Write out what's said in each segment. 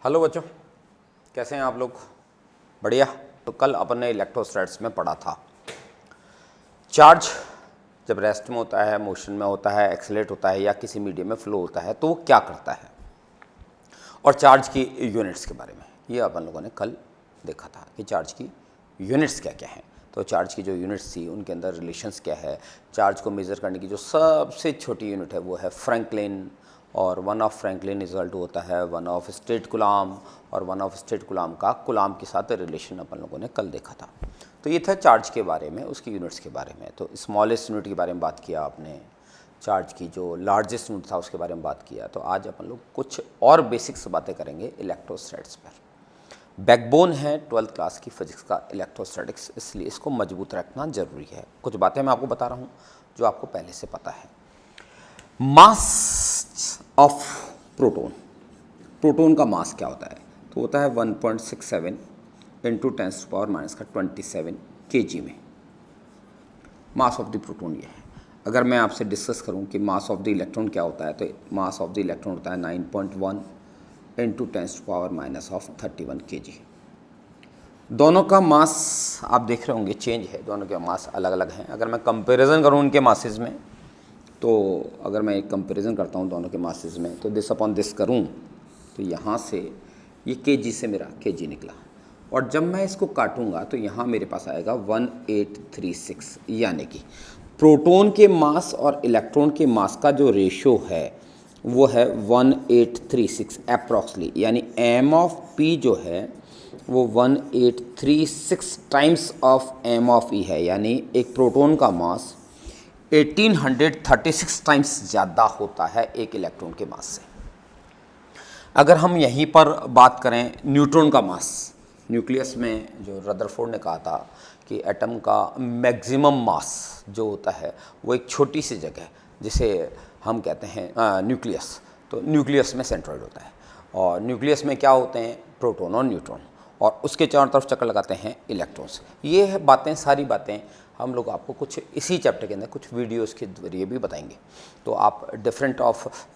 Hello बच्चों, कैसे हैं आप लोग? बढ़िया। तो कल अपन ने इलेक्ट्रोस्टैट्स में पढ़ा था चार्ज जब रेस्ट में होता है, मोशन में होता है, एक्सेलरेट होता है या किसी मीडियम में फ्लो होता है तो वो क्या करता है, और चार्ज की यूनिट्स के बारे में ये अपन लोगों ने कल देखा था कि चार्ज की यूनिट्स क्या क्या हैं। तो चार्ज की जो यूनिट्स थी उनके अंदर रिलेशंस क्या है, चार्ज को मेज़र करने की जो सबसे छोटी यूनिट है वो है फ्रैंकलिन, और 1 ऑफ फ्रैंकलिन इक्वल टू होता है 1 ऑफ स्टेट कुलाम, और 1 ऑफ स्टेट कुलाम का कुलाम के साथ रिलेशन अपन लोगों ने कल देखा था। तो ये था चार्ज के बारे में, उसकी यूनिट्स के बारे में। तो स्मॉलेस्ट यूनिट के बारे में बात किया आपने, चार्ज की जो लार्जेस्ट यूनिट था उसके बारे में बात किया। तो आज अपन लोग कुछ और बेसिक्स बातें करेंगे इलेक्ट्रोस्टैट्स पर। बैकबोन है 12th क्लास की फिजिक्स का इलेक्ट्रोस्टैटिक्स, इसलिए इसको मजबूत रखना जरूरी है। कुछ बातें मैं आपको बता रहा हूँ जो आपको पहले से पता है। मास ऑफ प्रोटॉन, प्रोटॉन का मास क्या होता है? तो होता है 1.67 इंटू 10⁻⁻27 kg में। मास ऑफ द प्रोटॉन ये है। अगर मैं आपसे डिस्कस करूं कि मास ऑफ द इलेक्ट्रॉन क्या होता है, तो मास ऑफ द इलेक्ट्रॉन होता है 9.1 इंटू 10⁻31 kg। दोनों का मास आप देख रहे होंगे चेंज है, दोनों के मास अलग अलग हैं। अगर मैं कंपैरिजन करूं उनके मासेस में, तो अगर मैं एक कंपैरिजन करता हूं दोनों के मासेस में, तो दिस अपॉन दिस करूं तो यहाँ से ये kg से मेरा kg निकला, और जब मैं इसको काटूंगा तो यहाँ मेरे पास आएगा 1836। यानी कि प्रोटॉन के मास और इलेक्ट्रॉन के मास का जो रेशो है वो है 1836 अप्रॉक्सली। यानी m ऑफ p जो है वो 1836 times of m of e है। यानी एक प्रोटॉन का मास 1836 टाइम्स ज़्यादा होता है एक इलेक्ट्रॉन के मास से। अगर हम यहीं पर बात करें न्यूट्रॉन का मास, न्यूक्लियस में जो रदरफोर्ड ने कहा था कि एटम का मैक्सिमम मास जो होता है वो एक छोटी सी जगह जिसे हम कहते हैं न्यूक्लियस, तो न्यूक्लियस में सेंट्रॉइड होता है, और न्यूक्लियस में क्या होते हैं? प्रोटॉन और न्यूट्रॉन, और उसके चारों तरफ चक्कर लगाते हैं इलेक्ट्रॉन्स। ये है बातें, सारी बातें हम लोग आपको कुछ इसी चैप्टर के अंदर कुछ वीडियोस के जरिए भी बताएंगे। तो आप डिफरेंट ऑफ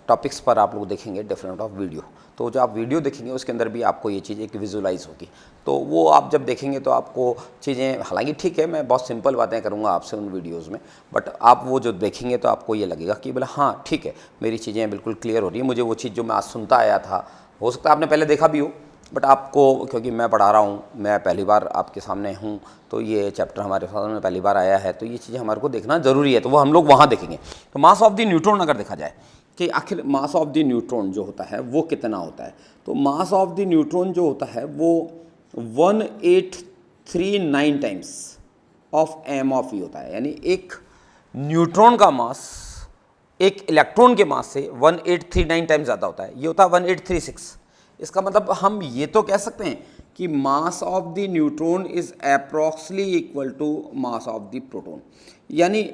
टॉपिक्स पर आप लोग देखेंगे डिफरेंट ऑफ वीडियो। तो जो आप वीडियो देखेंगे उसके अंदर भी आपको ये चीज़ एक विजुलाइज होगी। तो वो आप जब देखेंगे तो आपको चीज़ें, हालांकि ठीक है मैं बहुत सिंपल बातें करूँगा आपसे उन वीडियोज़ में, बट आप वो जो देखेंगे तो आपको ये लगेगा कि बोला हाँ ठीक है, मेरी चीज़ें बिल्कुल क्लियर हो रही है, मुझे वो चीज़ जो मैं आज सुनता आया था, हो सकता है आपने पहले देखा भी हो, बट आपको, क्योंकि मैं पढ़ा रहा हूँ, मैं पहली बार आपके सामने हूँ, तो ये चैप्टर हमारे सामने पहली बार आया है, तो ये चीज़ें हमारे को देखना ज़रूरी है, तो वो हम लोग वहाँ देखेंगे। तो मास ऑफ द न्यूट्रॉन अगर देखा जाए कि आखिर मास ऑफ द न्यूट्रॉन जो होता है वो कितना होता है, तो मास ऑफ द न्यूट्रॉन जो होता है वो 1839 times of m of e होता है। यानी एक न्यूट्रॉन का मास एक इलेक्ट्रॉन के मास से 1839 टाइम्स ज़्यादा होता है, ये होता है 1836। इसका मतलब हम ये तो कह सकते हैं कि mass of the neutron is approximately equal to mass of the proton. यानी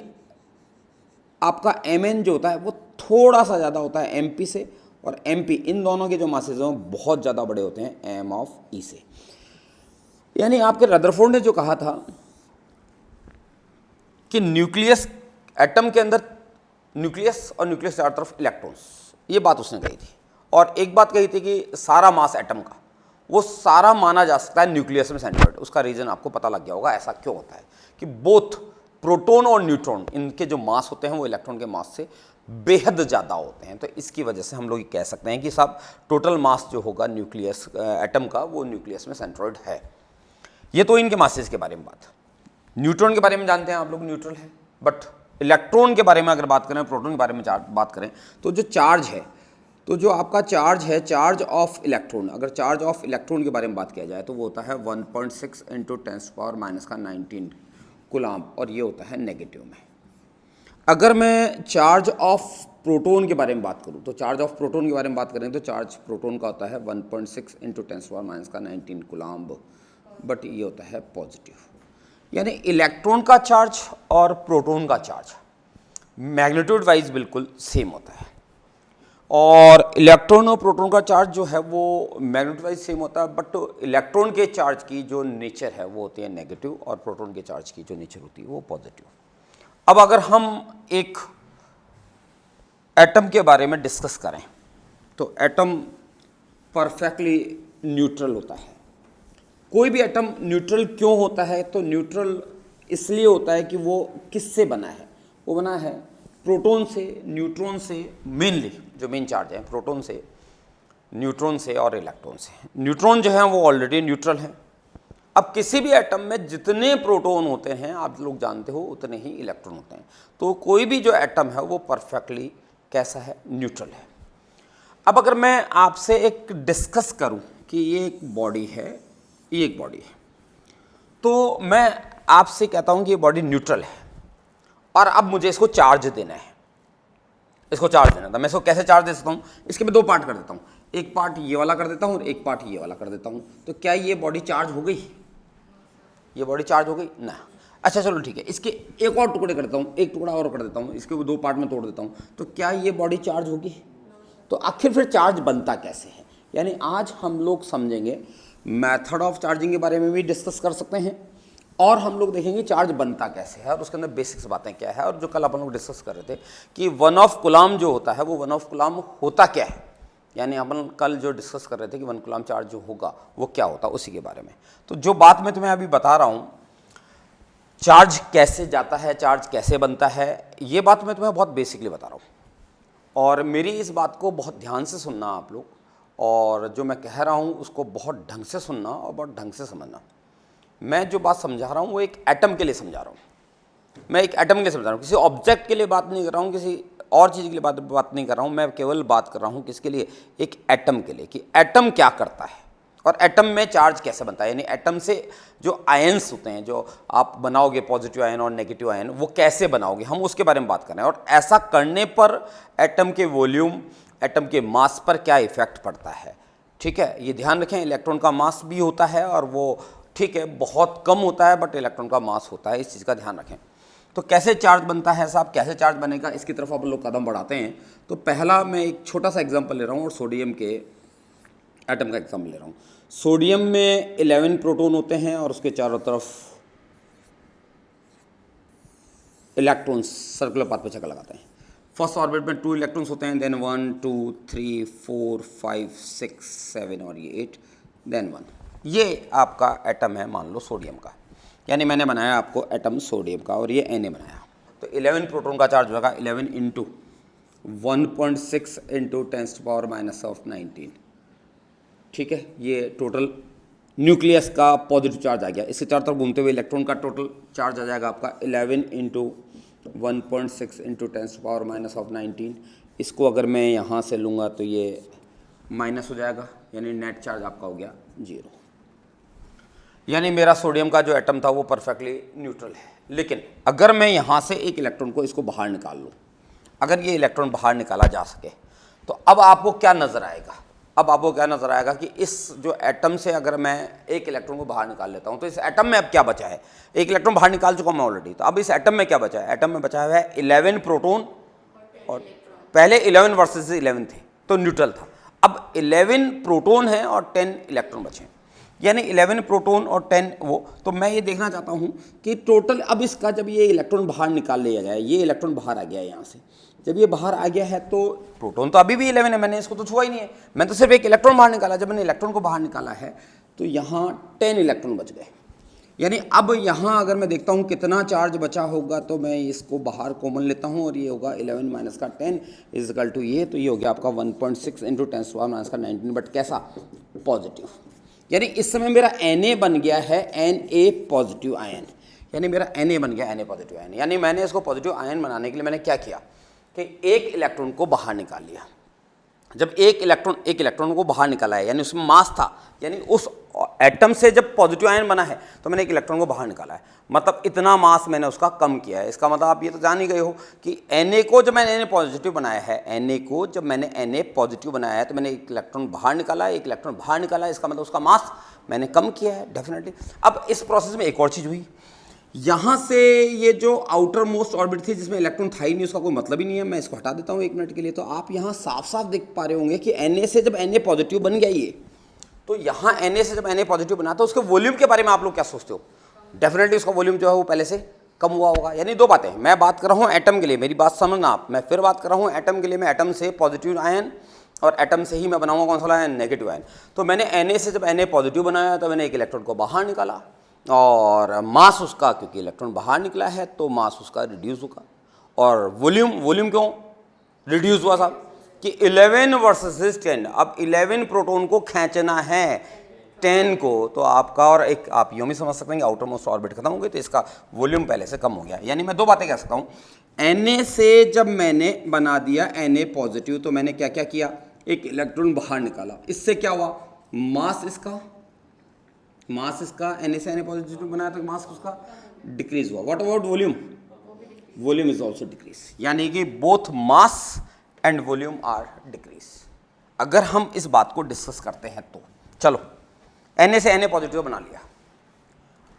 आपका mn जो होता है वो थोड़ा सा ज़्यादा होता है mp से, और mp इन दोनों के जो मासेज हैं बहुत ज़्यादा बड़े होते हैं m ऑफ e से। यानी आपके रदरफोर्ड ने जो कहा था कि न्यूक्लियस, एटम के अंदर न्यूक्लियस और न्यूक्लियस चारों तरफ इलेक्ट्रॉन्स, ये बात उसने कही थी। और एक बात कही थी कि सारा मास एटम का वो सारा माना जा सकता है न्यूक्लियस में सेंट्रोइड। उसका रीज़न आपको पता लग गया होगा ऐसा क्यों होता है, कि बोथ प्रोटॉन और न्यूट्रॉन इनके जो मास होते हैं वो इलेक्ट्रॉन के मास से बेहद ज़्यादा होते हैं। तो इसकी वजह से हम लोग ये कह सकते हैं कि साहब टोटल मास जो होगा न्यूक्लियस एटम का वो न्यूक्लियस में सेंट्रोइड है। ये तो इनके मासेस के बारे में बात। न्यूट्रॉन के बारे में जानते हैं आप लोग, न्यूट्रल है। बट इलेक्ट्रॉन के बारे में अगर बात करें, प्रोटॉन के बारे में बात करें, तो जो चार्ज है, तो जो आपका चार्ज है, चार्ज ऑफ इलेक्ट्रॉन, अगर चार्ज ऑफ इलेक्ट्रॉन के बारे में बात किया जाए तो वो होता है 1.6 इंटू 10⁻⁻19 कुलाम, और ये होता है नेगेटिव में। अगर मैं चार्ज ऑफ प्रोटॉन के बारे में बात करूं, तो चार्ज ऑफ प्रोटॉन के बारे में बात करें तो चार्ज प्रोटॉन का होता है 1.6 इंटू 10⁻⁻19 कुलाम, बट ये होता है पॉजिटिव। यानी इलेक्ट्रॉन का चार्ज और प्रोटॉन का चार्ज मैग्नीट्यूड वाइज बिल्कुल सेम होता है, और इलेक्ट्रॉन और प्रोटॉन का चार्ज जो है वो मैग्नीट्यूड वाइज सेम होता है, बट इलेक्ट्रॉन के चार्ज की जो नेचर है वो होती है नेगेटिव, और प्रोटॉन के चार्ज की जो नेचर होती है वो पॉजिटिव। अब अगर हम एक एटम के बारे में डिस्कस करें, तो एटम परफेक्टली न्यूट्रल होता है। कोई भी एटम न्यूट्रल क्यों होता है? तो न्यूट्रल इसलिए होता है कि वो किससे बना है? वो बना है प्रोटॉन से, न्यूट्रॉन से, मेनली जो मेन चार्ज है प्रोटॉन से, न्यूट्रॉन से और इलेक्ट्रॉन से। न्यूट्रॉन जो है वो ऑलरेडी न्यूट्रल है। अब किसी भी एटम में जितने प्रोटॉन होते हैं आप लोग जानते हो उतने ही इलेक्ट्रॉन होते हैं। तो कोई भी जो एटम है वो परफेक्टली कैसा है? न्यूट्रल है। अब अगर मैं आपसे एक डिस्कस करूं कि ये एक बॉडी है, ये एक बॉडी है, तो मैं आपसे कहता हूं कि ये बॉडी न्यूट्रल है और अब मुझे इसको चार्ज देना है। इसको चार्ज देना था। मैं इसको कैसे चार्ज दे सकता हूं? इसके मैं दो पार्ट कर देता हूं। एक पार्ट ये वाला कर देता हूं और एक पार्ट ये वाला कर देता हूं। तो क्या ये बॉडी चार्ज हो गई? ये बॉडी चार्ज हो गई ना? अच्छा चलो ठीक है, इसके एक और टुकड़े कर देता हूँ, एक टुकड़ा और कर देता हूँ, इसके दो पार्ट में तोड़ देता हूँ। तो क्या ये बॉडी चार्ज होगी? तो आखिर फिर चार्ज बनता कैसे है? यानी आज हम लोग समझेंगे, मेथड ऑफ चार्जिंग के बारे में भी डिस्कस कर सकते हैं और हम लोग देखेंगे चार्ज बनता कैसे है और उसके अंदर बेसिक्स बातें क्या है। और जो कल अपन लोग डिस्कस कर रहे थे कि 1 ऑफ कूलम्ब जो होता है वो 1 ऑफ कूलम्ब होता क्या है, यानी अपन कल जो डिस्कस कर रहे थे कि 1 कूलम्ब चार्ज जो होगा वो क्या होता है, उसी के बारे में। तो जो बात मैं तुम्हें अभी बता रहा हूँ, चार्ज कैसे जाता है, चार्ज कैसे बनता है, ये बात मैं तुम्हें बहुत बेसिकली बता रहा हूँ। और मेरी इस बात को बहुत ध्यान से सुनना आप लोग, और जो मैं कह रहा हूँ उसको बहुत ढंग से सुनना और बहुत ढंग से समझना। मैं जो बात समझा रहा हूँ वो एक एटम के लिए समझा रहा हूँ। मैं एक एटम के लिए समझा रहा हूँ, किसी ऑब्जेक्ट के लिए बात नहीं कर रहा हूँ, किसी और चीज़ के लिए बात नहीं कर रहा हूँ। मैं केवल बात कर रहा हूँ किसके लिए? एक एटम के लिए, कि एटम क्या करता है और एटम में चार्ज कैसे बनता है। यानी एटम से जो आयंस होते हैं, जो आप बनाओगे पॉजिटिव आयन और नेगेटिव आयन, वो कैसे बनाओगे, हम उसके बारे में बात कर रहे हैं। और ऐसा करने पर एटम के वॉल्यूम, एटम के मास पर क्या इफेक्ट पड़ता है। ठीक है, ये ध्यान रखें, इलेक्ट्रॉन का मास भी होता है और वो ठीक है बहुत कम होता है, बट इलेक्ट्रॉन का मास होता है, इस चीज़ का ध्यान रखें। तो कैसे चार्ज बनता है साहब, कैसे चार्ज बनेगा, इसकी तरफ आप लोग कदम बढ़ाते हैं। तो पहला मैं एक छोटा सा एग्जांपल ले रहा हूँ और सोडियम के एटम का एग्जांपल ले रहा हूँ। सोडियम में 11 प्रोटॉन होते हैं और उसके चारों तरफ इलेक्ट्रॉन्स सर्कुलर पाथ पे चक्कर लगाते हैं। फर्स्ट ऑर्बिट में 2 इलेक्ट्रॉन्स होते हैं, देन 1 2 3 4 5 6 7 और ये 8, देन 1। ये आपका एटम है, मान लो सोडियम का। यानी मैंने बनाया आपको एटम सोडियम का और ये Na बनाया। तो 11 प्रोटॉन का चार्ज होगा 11 इंटू 1.6 इंटू 10⁻⁻19। ठीक है, ये टोटल न्यूक्लियस का पॉजिटिव चार्ज आ गया। इसके चारों तरफ घूमते हुए इलेक्ट्रॉन का टोटल चार्ज आ जाएगा आपका 11 इंटू 1.6 इंटू 10⁻⁻19। इसको अगर मैं यहाँ से लूँगा तो ये माइनस हो जाएगा, यानी नेट चार्ज आपका हो गया 0। यानी मेरा सोडियम का जो एटम था वो परफेक्टली न्यूट्रल है। लेकिन अगर मैं यहाँ से एक इलेक्ट्रॉन को इसको बाहर निकाल लूँ, अगर ये इलेक्ट्रॉन बाहर निकाला जा सके, तो अब आपको क्या नज़र आएगा? अब आपको क्या नज़र आएगा कि इस जो एटम से अगर मैं एक इलेक्ट्रॉन को बाहर निकाल लेता हूँ तो इस एटम में अब क्या बचा है? एक इलेक्ट्रॉन बाहर निकाल चुका हूँ मैं ऑलरेडी, तो अब इस एटम में क्या बचा है? एटम में बचा हुआ है 11 प्रोटॉन और पहले 11 वर्सेस 11 थे तो न्यूट्रल था। अब 11 प्रोटॉन है और 10 इलेक्ट्रॉन बचे हैं, यानी 11 प्रोटॉन और 10 वो। तो मैं ये देखना चाहता हूँ कि टोटल अब इसका जब ये इलेक्ट्रॉन बाहर निकाल लिया जाए, ये इलेक्ट्रॉन बाहर आ गया है यहाँ से, जब ये बाहर आ गया है तो प्रोटॉन तो अभी भी 11 है, मैंने इसको तो छुआ ही नहीं है, मैं तो सिर्फ एक इलेक्ट्रॉन बाहर निकाला। जब मैंने इलेक्ट्रॉन को बाहर निकाला है तो यहाँ 10 इलेक्ट्रॉन बच गए। यानी अब यहाँ अगर मैं देखता हूँ कितना चार्ज बचा होगा, तो मैं इसको बाहर कॉमन लेता हूँ और ये होगा 11 माइनस का 10 इज इक्वल टू ये, तो ये हो गया आपका 1.6 इंटू 10⁻⁻19, बट कैसा? पॉजिटिव। यानी इस समय मेरा Na बन गया है Na पॉजिटिव आयन, यानी मेरा Na बन गया Na पॉजिटिव आयन। यानी मैंने इसको पॉजिटिव आयन बनाने के लिए मैंने क्या किया कि एक इलेक्ट्रॉन को बाहर निकाल लिया। जब एक इलेक्ट्रॉन को बाहर निकाला है, यानी उसमें मास था, यानी उस एटम से जब पॉजिटिव आयन बना है तो मैंने एक इलेक्ट्रॉन को बाहर निकाला है, मतलब इतना मास मैंने उसका कम किया है। इसका मतलब आप ये तो जान ही गए हो कि Na को जब मैंने Na पॉजिटिव बनाया है, Na को जब मैंने Na पॉजिटिव बनाया है तो मैंने एक इलेक्ट्रॉन बाहर निकाला है, एक इलेक्ट्रॉन बाहर निकाला है, इसका मतलब उसका मास मैंने कम किया है डेफिनेटली। अब इस प्रोसेस में एक और चीज़ हुई, यहाँ से ये जो आउटर मोस्ट ऑर्बिट थी जिसमें इलेक्ट्रॉन था ही नहीं, उसका कोई मतलब ही नहीं है, मैं इसको हटा देता हूँ 1 मिनट के लिए। तो आप यहाँ साफ साफ देख पा रहे होंगे कि Na से जब Na पॉजिटिव बन गया ये, तो यहाँ Na से जब Na पॉजिटिव बना तो उसके वॉल्यूम के बारे में आप लोग क्या सोचते हो? डेफिनेटली उसका वॉल्यूम जो है वो पहले से कम हुआ होगा। यानी दो बातें, मैं बात कर रहा हूँ एटम के लिए, मेरी बात समझना आप, मैं फिर बात कर रहा हूँ एटम के लिए। मैं एटम से पॉजिटिव आयन और एटम से ही मैं बनाऊंगा कौन सा आयन, नेगेटिव आयन। तो मैंने Na से जब Na पॉजिटिव बनाया तो मैंने एक इलेक्ट्रॉन को बाहर निकाला और मास उसका, क्योंकि इलेक्ट्रॉन बाहर निकला है तो मास उसका रिड्यूस होगा। और वॉल्यूम क्यों रिड्यूस हुआ साहब कि 11 वर्सेस 10, अब 11 प्रोटॉन को खींचना है 10 को, तो आपका और एक आप यूँ भी समझ सकते हैं कि आउटर मोस्ट ऑर्बिट खत्म हो गई तो इसका वॉल्यूम पहले से कम हो गया। यानी मैं दो बातें कह सकता हूँ, Na से जब मैंने बना दिया Na पॉजिटिव तो मैंने क्या क्या किया, एक इलेक्ट्रॉन बाहर निकाला, इससे क्या हुआ, मास इसका Na से Na पॉजिटिव बनाया तो मास उसका डिक्रीज हुआ। What about volume, volume is also decrease, यानी कि both mass and volume are decrease. अगर हम इस बात को डिस्कस करते हैं तो चलो Na से Na पॉजिटिव बना लिया,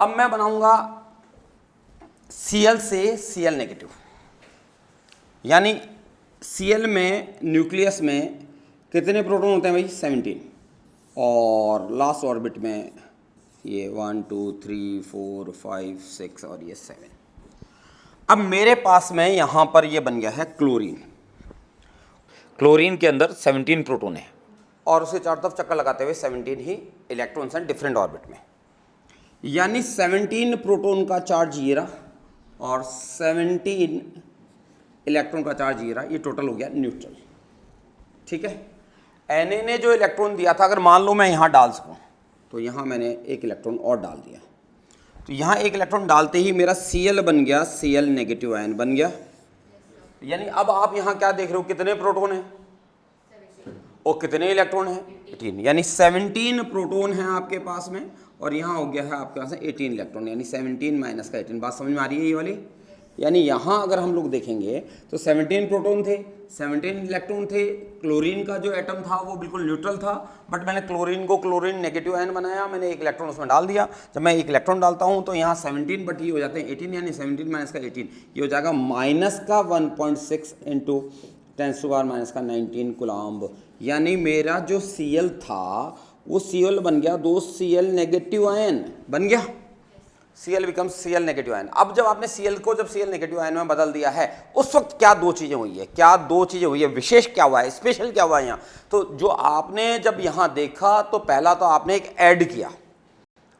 अब मैं बनाऊंगा Cl से Cl नेगेटिव, यानी Cl में न्यूक्लियस में कितने प्रोटॉन होते हैं भाई, 17, और लास्ट ऑर्बिट में ये 1 2 3 4 5 6 और ये 7। अब मेरे पास में यहाँ पर ये बन गया है क्लोरीन, क्लोरीन के अंदर 17 प्रोटॉन है और उसे चारों तरफ चक्कर लगाते हुए 17 ही इलेक्ट्रॉन्स हैं डिफरेंट ऑर्बिट में, यानी 17 प्रोटॉन का चार्ज ये रहा और 17 इलेक्ट्रॉन का चार्ज ये रहा, ये टोटल हो गया न्यूट्रल। ठीक है, Na ने जो इलेक्ट्रॉन दिया था, अगर मान लो मैं यहाँ डाल सकूँ तो यहाँ मैंने एक इलेक्ट्रॉन और डाल दिया, तो यहाँ एक इलेक्ट्रॉन डालते ही मेरा Cl बन गया, Cl नेगेटिव आयन बन गया। यानी अब आप यहाँ क्या देख रहे हो, कितने प्रोटॉन हैं और कितने इलेक्ट्रॉन हैं, 18, यानी 17 प्रोटॉन हैं आपके पास में और यहाँ हो गया है आपके पास 18 इलेक्ट्रॉन, यानी 17 माइनस का 18। बात समझ में आ रही है ये वाली, यानी यहाँ अगर हम लोग देखेंगे तो 17 प्रोटॉन थे, 17 इलेक्ट्रॉन थे, क्लोरीन का जो एटम था वो बिल्कुल न्यूट्रल था, बट मैंने क्लोरीन को क्लोरीन नेगेटिव आयन बनाया, मैंने एक इलेक्ट्रॉन उसमें डाल दिया। जब मैं एक इलेक्ट्रॉन डालता हूँ तो यहाँ 17 बट ये हो जाते हैं 18, यानी 17 माइनस का 18 ये हो जाएगा माइनस का 1.6 इंटू 10⁻⁻⁹ कूलम्ब, यानी मेरा जो Cl था वो Cl बन गया 2 Cl नेगेटिव आयन बन गया, Cl becomes Cl negative ion. अब जब आपने Cl को जब Cl नेगेटिव आयन में बदल दिया है उस वक्त क्या दो चीज़ें हुई है, क्या दो चीज़ें हुई है, विशेष क्या हुआ है, स्पेशल क्या हुआ है यहाँ। तो जो आपने जब यहाँ देखा तो पहला तो आपने एक ऐड किया,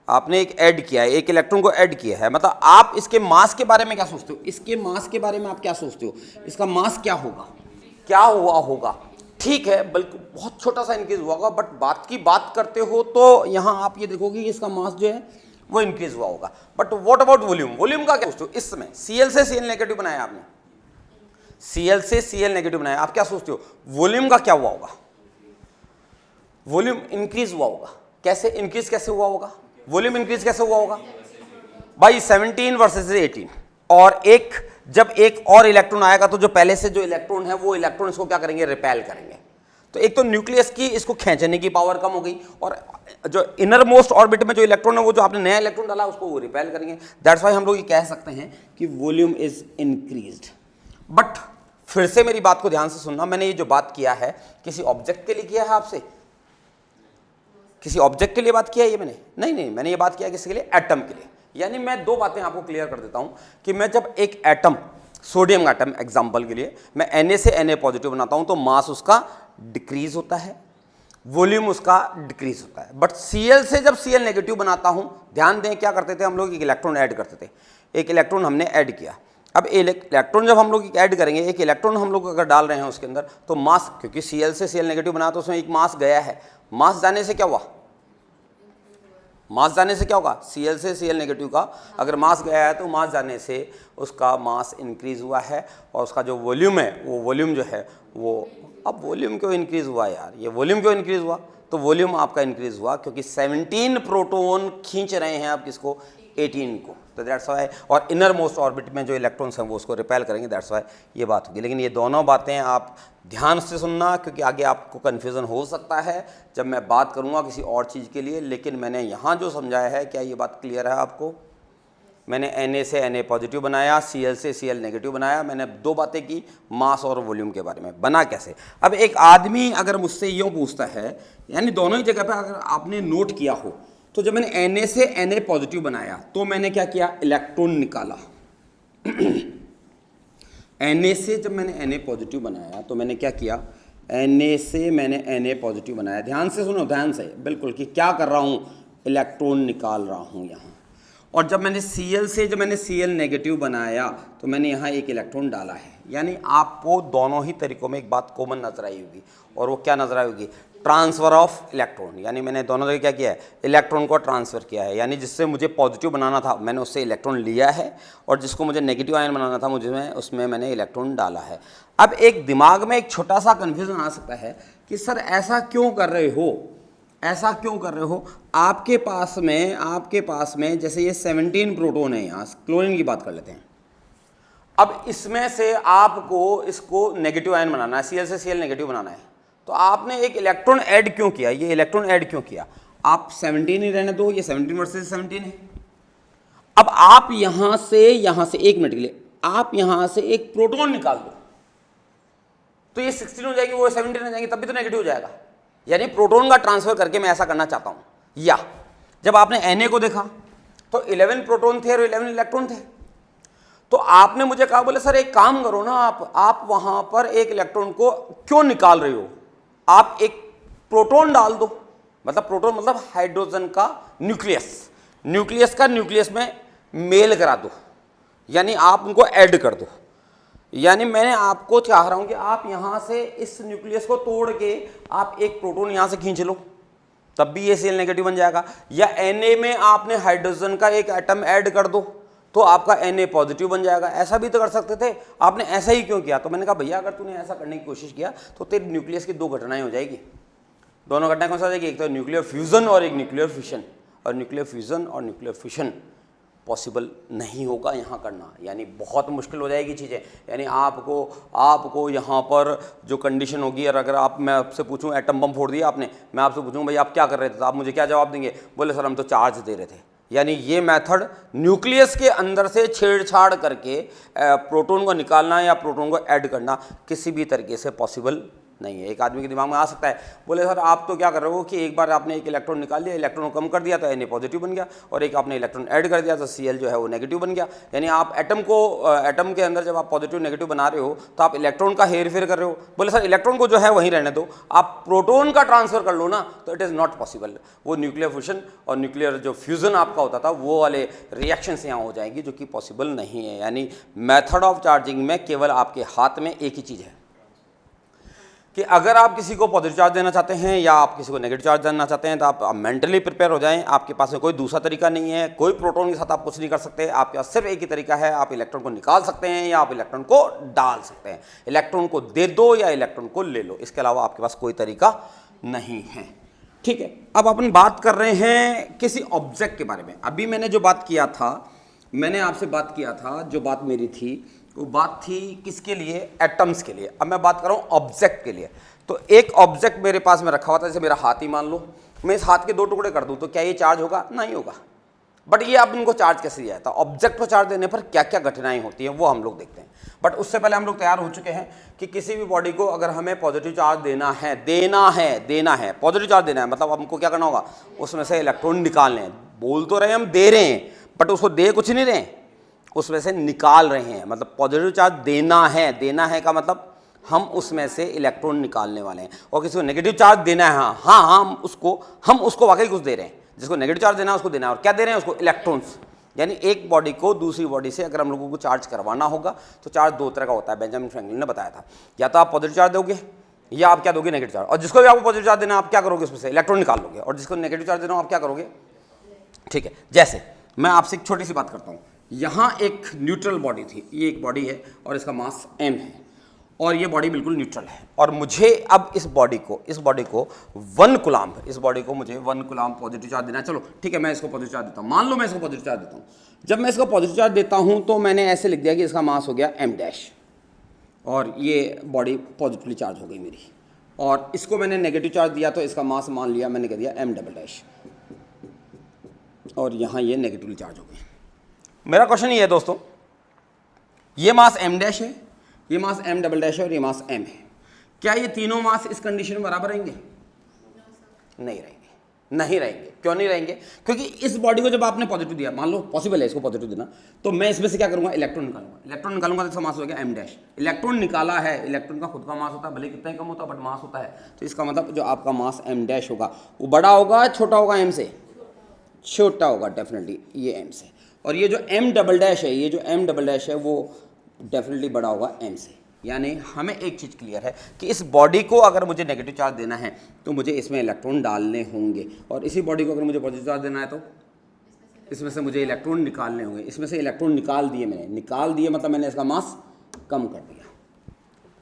आपने एक ऐड किया है, एक इलेक्ट्रॉन को ऐड किया है। मतलब आप इसके मास के बारे में क्या सोचते हो, इसके मास के बारे में आप क्या सोचते हो, इसका मास क्या होगा, क्या हुआ होगा, ठीक है, बल्कि बहुत छोटा सा इंक्रीज हुआ होगा, बट बात की बात करते हो तो यहाँ आप ये देखोगे कि इसका मास जो है वो इंक्रीज हुआ होगा। But what about volume, volume का क्या सोचते हो, इस समय Cl से Cl नेगेटिव बनाया आपने, Cl से Cl नेगेटिव बनाया, आप क्या सोचते हो वॉल्यूम का क्या हुआ होगा, वॉल्यूम इंक्रीज हुआ होगा। कैसे इंक्रीज, कैसे हुआ होगा, वॉल्यूम इंक्रीज कैसे हुआ होगा भाई, 17 वर्सेस 18, और एक जब एक और इलेक्ट्रॉन आएगा तो जो पहले से जो इलेक्ट्रॉन है वो इलेक्ट्रॉन इसको क्या करेंगे, रिपेल करेंगे। तो एक तो न्यूक्लियस की इसको खींचने की पावर कम हो गई, और जो इनर मोस्ट ऑर्बिट में जो इलेक्ट्रॉन है वो जो आपने नया इलेक्ट्रॉन डाला उसको वो रिपेल करेंगे। दैट्स वाई हम लोग ये कह सकते हैं कि वॉल्यूम इज इंक्रीज्ड। बट फिर से मेरी बात को ध्यान से सुनना, मैंने ये जो बात किया है किसी ऑब्जेक्ट के लिए किया है, आपसे किसी ऑब्जेक्ट के लिए बात किया है ये मैंने नहीं, मैंने ये बात किया किसके लिए, एटम के लिए। यानी मैं दो बातें आपको क्लियर कर देता हूं कि मैं जब एक एटम, सोडियम का एटम एग्जांपल के लिए मैं Na से Na पॉजिटिव बनाता हूं तो मास उसका डिक्रीज होता है, वॉल्यूम उसका डिक्रीज होता है। बट Cl से जब Cl नेगेटिव बनाता हूं, ध्यान दें क्या करते थे हम लोग, एक इलेक्ट्रॉन ऐड करते थे, एक इलेक्ट्रॉन हमने ऐड किया। अब इलेक्ट्रॉन जब हम लोग ऐड करेंगे, एक इलेक्ट्रॉन हम लोग अगर डाल रहे हैं उसके अंदर, तो मास, क्योंकि Cl से Cl नेगेटिव बना तो उसमें एक मास गया है, मास जाने से क्या हुआ, मास जाने से क्या होगा, Cl से Cl नेगेटिव का अगर मास गया है तो मास जाने से उसका मास इंक्रीज हुआ है, और उसका जो वॉल्यूम है वो वॉल्यूम जो है वो, अब वॉल्यूम क्यों इंक्रीज हुआ यार, ये वॉल्यूम क्यों इंक्रीज हुआ, तो वॉल्यूम आपका इंक्रीज हुआ क्योंकि 17 प्रोटॉन खींच रहे हैं आप किसको, 18 को, तो दैट्स वाई, और इनर मोस्ट ऑर्बिट में जो इलेक्ट्रॉन्स हैं वो उसको रिपेल करेंगे, दैट्स वाई ये बात होगी। लेकिन ये दोनों बातें आप ध्यान से सुनना, क्योंकि आगे आपको कन्फ्यूज़न हो सकता है जब मैं बात करूंगा किसी और चीज़ के लिए। लेकिन मैंने यहाँ जो समझाया है, क्या ये बात क्लियर है आपको, मैंने Na से Na पॉजिटिव बनाया, Cl से Cl नेगेटिव बनाया, मैंने दो बातें की, मास और वॉल्यूम के बारे में। बना कैसे, अब एक आदमी अगर मुझसे यूँ पूछता है, यानी दोनों ही जगह पे अगर आपने नोट किया हो, तो जब मैंने Na से Na पॉजिटिव बनाया तो मैंने क्या किया, इलेक्ट्रॉन निकाला। Na से जब मैंने Na पॉजिटिव बनाया तो मैंने क्या किया, Na से मैंने Na पॉजिटिव बनाया। ध्यान से सुनो, ध्यान से बिल्कुल, कि क्या कर रहा हूँ, इलेक्ट्रॉन निकाल रहा हूँ यहाँ। और जब मैंने Cl से जब मैंने Cl नेगेटिव बनाया तो मैंने यहाँ एक इलेक्ट्रॉन डाला है। यानी आपको दोनों ही तरीकों में एक बात कॉमन नजर आई होगी, और वो क्या नजर आई होगी, ट्रांसफ़र ऑफ इलेक्ट्रॉन। यानी मैंने दोनों जगह क्या किया है, इलेक्ट्रॉन को ट्रांसफ़र किया है। यानी जिससे मुझे पॉजिटिव बनाना था मैंने उससे इलेक्ट्रॉन लिया है, और जिसको मुझे नेगेटिव आयन बनाना था मुझे उसमें मैंने इलेक्ट्रॉन डाला है। अब एक दिमाग में एक छोटा सा कन्फ्यूजन आ सकता है कि सर ऐसा क्यों कर रहे हो, ऐसा क्यों कर रहे हो। आपके पास में जैसे ये 17 प्रोटॉन है, यहाँ क्लोरीन की बात कर लेते हैं। अब इसमें से आपको इसको नेगेटिव आयन बनाना है, Cl से Cl नेगेटिव बनाना है, तो आपने एक इलेक्ट्रॉन ऐड क्यों किया, ये इलेक्ट्रॉन ऐड क्यों किया। आप 17 ही रहने दो, ये 17 वर्सेस 17 है। अब आप यहां से एक मिनट के लिए आप यहां से एक प्रोटॉन निकाल दो, तो ये 16 हो जाएगी, वो 17 हो जाएगी, तब भी तो नेगेटिव हो जाएगा। यानी प्रोटॉन का ट्रांसफर करके मैं ऐसा करना चाहता हूं। या जब आपने Na को देखा तो 11 प्रोटॉन थे और 11 इलेक्ट्रॉन थे, तो आपने मुझे कहा, बोले सर एक काम करो ना, आप वहां पर एक इलेक्ट्रॉन को क्यों निकाल रहे हो, आप एक प्रोटॉन डाल दो। मतलब प्रोटॉन मतलब हाइड्रोजन का न्यूक्लियस का न्यूक्लियस में मेल करा दो, यानी आप उनको ऐड कर दो। यानी मैंने आपको चाह रहा हूं कि आप यहां से इस न्यूक्लियस को तोड़ के आप एक प्रोटॉन यहां से खींच लो, तब भी ये Cl नेगेटिव बन जाएगा। या Na में आपने हाइड्रोजन का एक एटम ऐड कर दो तो आपका Na पॉजिटिव बन जाएगा। ऐसा भी तो कर सकते थे, आपने ऐसा ही क्यों किया। तो मैंने कहा भैया अगर तूने ऐसा करने की कोशिश किया तो तेरे न्यूक्लियस की दो घटनाएं हो जाएगी। दोनों घटनाएं कौन सा हो जाएगी, एक तो न्यूक्लियर फ्यूजन और एक न्यूक्लियर फिशन। और न्यूक्लियर फ्यूजन और न्यूक्लियर फिशन पॉसिबल नहीं होगा यहाँ करना, यानी बहुत मुश्किल हो जाएगी चीज़ें। यानी आपको यहाँ पर जो कंडीशन होगी, और अगर मैं आपसे पूछूं एटम बम फोड़ दिया आपने, मैं आपसे पूछूं भाई आप क्या कर रहे थे, तो आप मुझे क्या जवाब देंगे, बोले सर हम तो चार्ज दे रहे थे। यानी ये मेथड न्यूक्लियस के अंदर से छेड़छाड़ करके प्रोटॉन को निकालना या प्रोटॉन को ऐड करना किसी भी तरीके से पॉसिबल नहीं है। एक आदमी के दिमाग में आ सकता है, बोले सर आप तो क्या कर रहे हो कि एक बार आपने एक इलेक्ट्रॉन निकाल लिया, इलेक्ट्रॉन को कम कर दिया तो Na पॉजिटिव बन गया, और एक आपने इलेक्ट्रॉन ऐड कर दिया तो Cl जो है वो नेगेटिव बन गया। यानी आप एटम के अंदर जब आप पॉजिटिव नेगेटिव बना रहे हो तो आप इलेक्ट्रॉन का हेर फेर कर रहे हो। बोले सर इलेक्ट्रॉन को जो है वहीं रहने दो, आप प्रोटॉन का ट्रांसफर कर लो ना, तो इट इज़ नॉट पॉसिबल। वो न्यूक्लियर फ्यूजन और न्यूक्लियर जो फ्यूजन आपका होता था वो वाले रिएक्शंस यहाँ हो जाएंगी, जो कि पॉसिबल नहीं है। यानी मेथड ऑफ चार्जिंग में केवल आपके हाथ में एक ही चीज़ है कि अगर आप किसी को पॉजिटिव चार्ज देना चाहते हैं या आप किसी को नेगेटिव चार्ज देना चाहते हैं तो आप मेंटली प्रिपेयर हो जाएं। आपके पास में कोई दूसरा तरीका नहीं है, कोई प्रोटॉन के साथ आप कुछ नहीं कर सकते। आपके पास सिर्फ एक ही तरीका है, आप इलेक्ट्रॉन को निकाल सकते हैं या आप इलेक्ट्रॉन को डाल सकते हैं। इलेक्ट्रॉन को दे दो या इलेक्ट्रॉन को ले लो, इसके अलावा आपके पास कोई तरीका नहीं है। ठीक है, अब अपन बात कर रहे हैं किसी ऑब्जेक्ट के बारे में। अभी मैंने जो बात किया था, मैंने आपसे बात किया था, जो बात मेरी थी वो बात थी किसके लिए, एटम्स के लिए। अब मैं बात कर रहा हूँ ऑब्जेक्ट के लिए। तो एक ऑब्जेक्ट मेरे पास में रखा हुआ था, जैसे मेरा हाथ ही मान लो, मैं इस हाथ के दो टुकड़े कर दूं तो क्या ये चार्ज होगा, नहीं होगा। बट ये आप इनको चार्ज कैसे दिया जाता है, ऑब्जेक्ट को चार्ज देने पर क्या क्या घटनाएं होती हैं वो हम लोग देखते हैं। बट उससे पहले हम लोग तैयार हो चुके हैं कि किसी भी बॉडी को अगर हमें पॉजिटिव चार्ज देना है पॉजिटिव चार्ज देना है, मतलब हमको क्या करना होगा, उसमें से इलेक्ट्रॉन निकालने हैं। बोल तो रहे हम दे रहे हैं, बट उसको दे कुछ नहीं रहे, उसमें से निकाल रहे हैं। मतलब पॉजिटिव चार्ज देना है का मतलब हम उसमें से इलेक्ट्रॉन निकालने वाले हैं। और किसी को नेगेटिव चार्ज देना है, हाँ हम उसको वाकई कुछ दे रहे हैं। जिसको नेगेटिव चार्ज देना है उसको देना है, और क्या दे रहे हैं उसको, इलेक्ट्रॉन्स। यानी एक बॉडी को दूसरी बॉडी से अगर हम लोगों को चार्ज करवाना होगा तो चार्ज दो तरह का होता है, बेंजामिन फ्रैंकलिन ने बताया था। या तो आप पॉजिटिव चार्ज दोगे या आप क्या दोगे, नेगेटिव चार्ज। और जिसको भी आपको पॉजिटिव चार्ज देना आप क्या करोगे, उसमें से इलेक्ट्रॉन निकाल लोगे। और जिसको नेगेटिव चार्ज देना आप क्या करोगे। ठीक है, जैसे मैं आपसे एक छोटी सी बात करता हूँ। यहाँ एक न्यूट्रल बॉडी थी, ये एक बॉडी है और इसका मास m है, और ये बॉडी बिल्कुल न्यूट्रल है। और मुझे अब इस बॉडी को 1 कूलम्ब, इस बॉडी को मुझे 1 कूलम्ब पॉजिटिव चार्ज देना है। चलो ठीक है, मैं इसको पॉजिटिव चार्ज देता हूँ। मान लो मैं इसको पॉजिटिव चार्ज देता हूँ। जब मैं इसको पॉजिटिव चार्ज देता हूँ तो मैंने ऐसे लिख दिया कि इसका मास हो गया m', और ये बॉडी पॉजिटिवली चार्ज हो गई मेरी। और इसको मैंने नेगेटिव चार्ज दिया तो इसका मास मान लिया मैंने, कह दिया m', और यहाँ ये नेगेटिवली चार्ज हो गई। मेरा क्वेश्चन ये है दोस्तों, ये मास m' है, ये मास m' है और ये मास m है। क्या ये तीनों मास इस कंडीशन में बराबर रहेंगे? नहीं रहेंगे। नहीं रहेंगे। क्यों नहीं रहेंगे? क्योंकि इस बॉडी को जब आपने पॉजिटिव दिया, मान लो पॉसिबल है इसको पॉजिटिव देना, तो मैं इसमें से क्या करूंगा, इलेक्ट्रॉन निकालूंगा। इलेक्ट्रॉन निकालूंगा तो इसका मास हो गया m डैश। इलेक्ट्रॉन निकाला है, इलेक्ट्रॉन का खुद का मास होता है, भले कितना ही कम होता है बट मास होता है, तो इसका मतलब जो आपका मास m डैश होगा वो बड़ा होगा छोटा होगा m से? छोटा होगा डेफिनेटली, ये m से। और ये जो m डबल डैश है, ये जो m डबल डैश है वो डेफिनेटली बड़ा होगा m से। यानी हमें एक चीज़ क्लियर है कि इस बॉडी को अगर मुझे नेगेटिव चार्ज देना है तो मुझे इसमें इलेक्ट्रॉन डालने होंगे, और इसी बॉडी को अगर मुझे पॉजिटिव चार्ज देना है तो इसमें से मुझे इलेक्ट्रॉन निकालने होंगे। इसमें से इलेक्ट्रॉन निकाल दिए मैंने, निकाल दिए मतलब मैंने इसका मास कम कर दिया।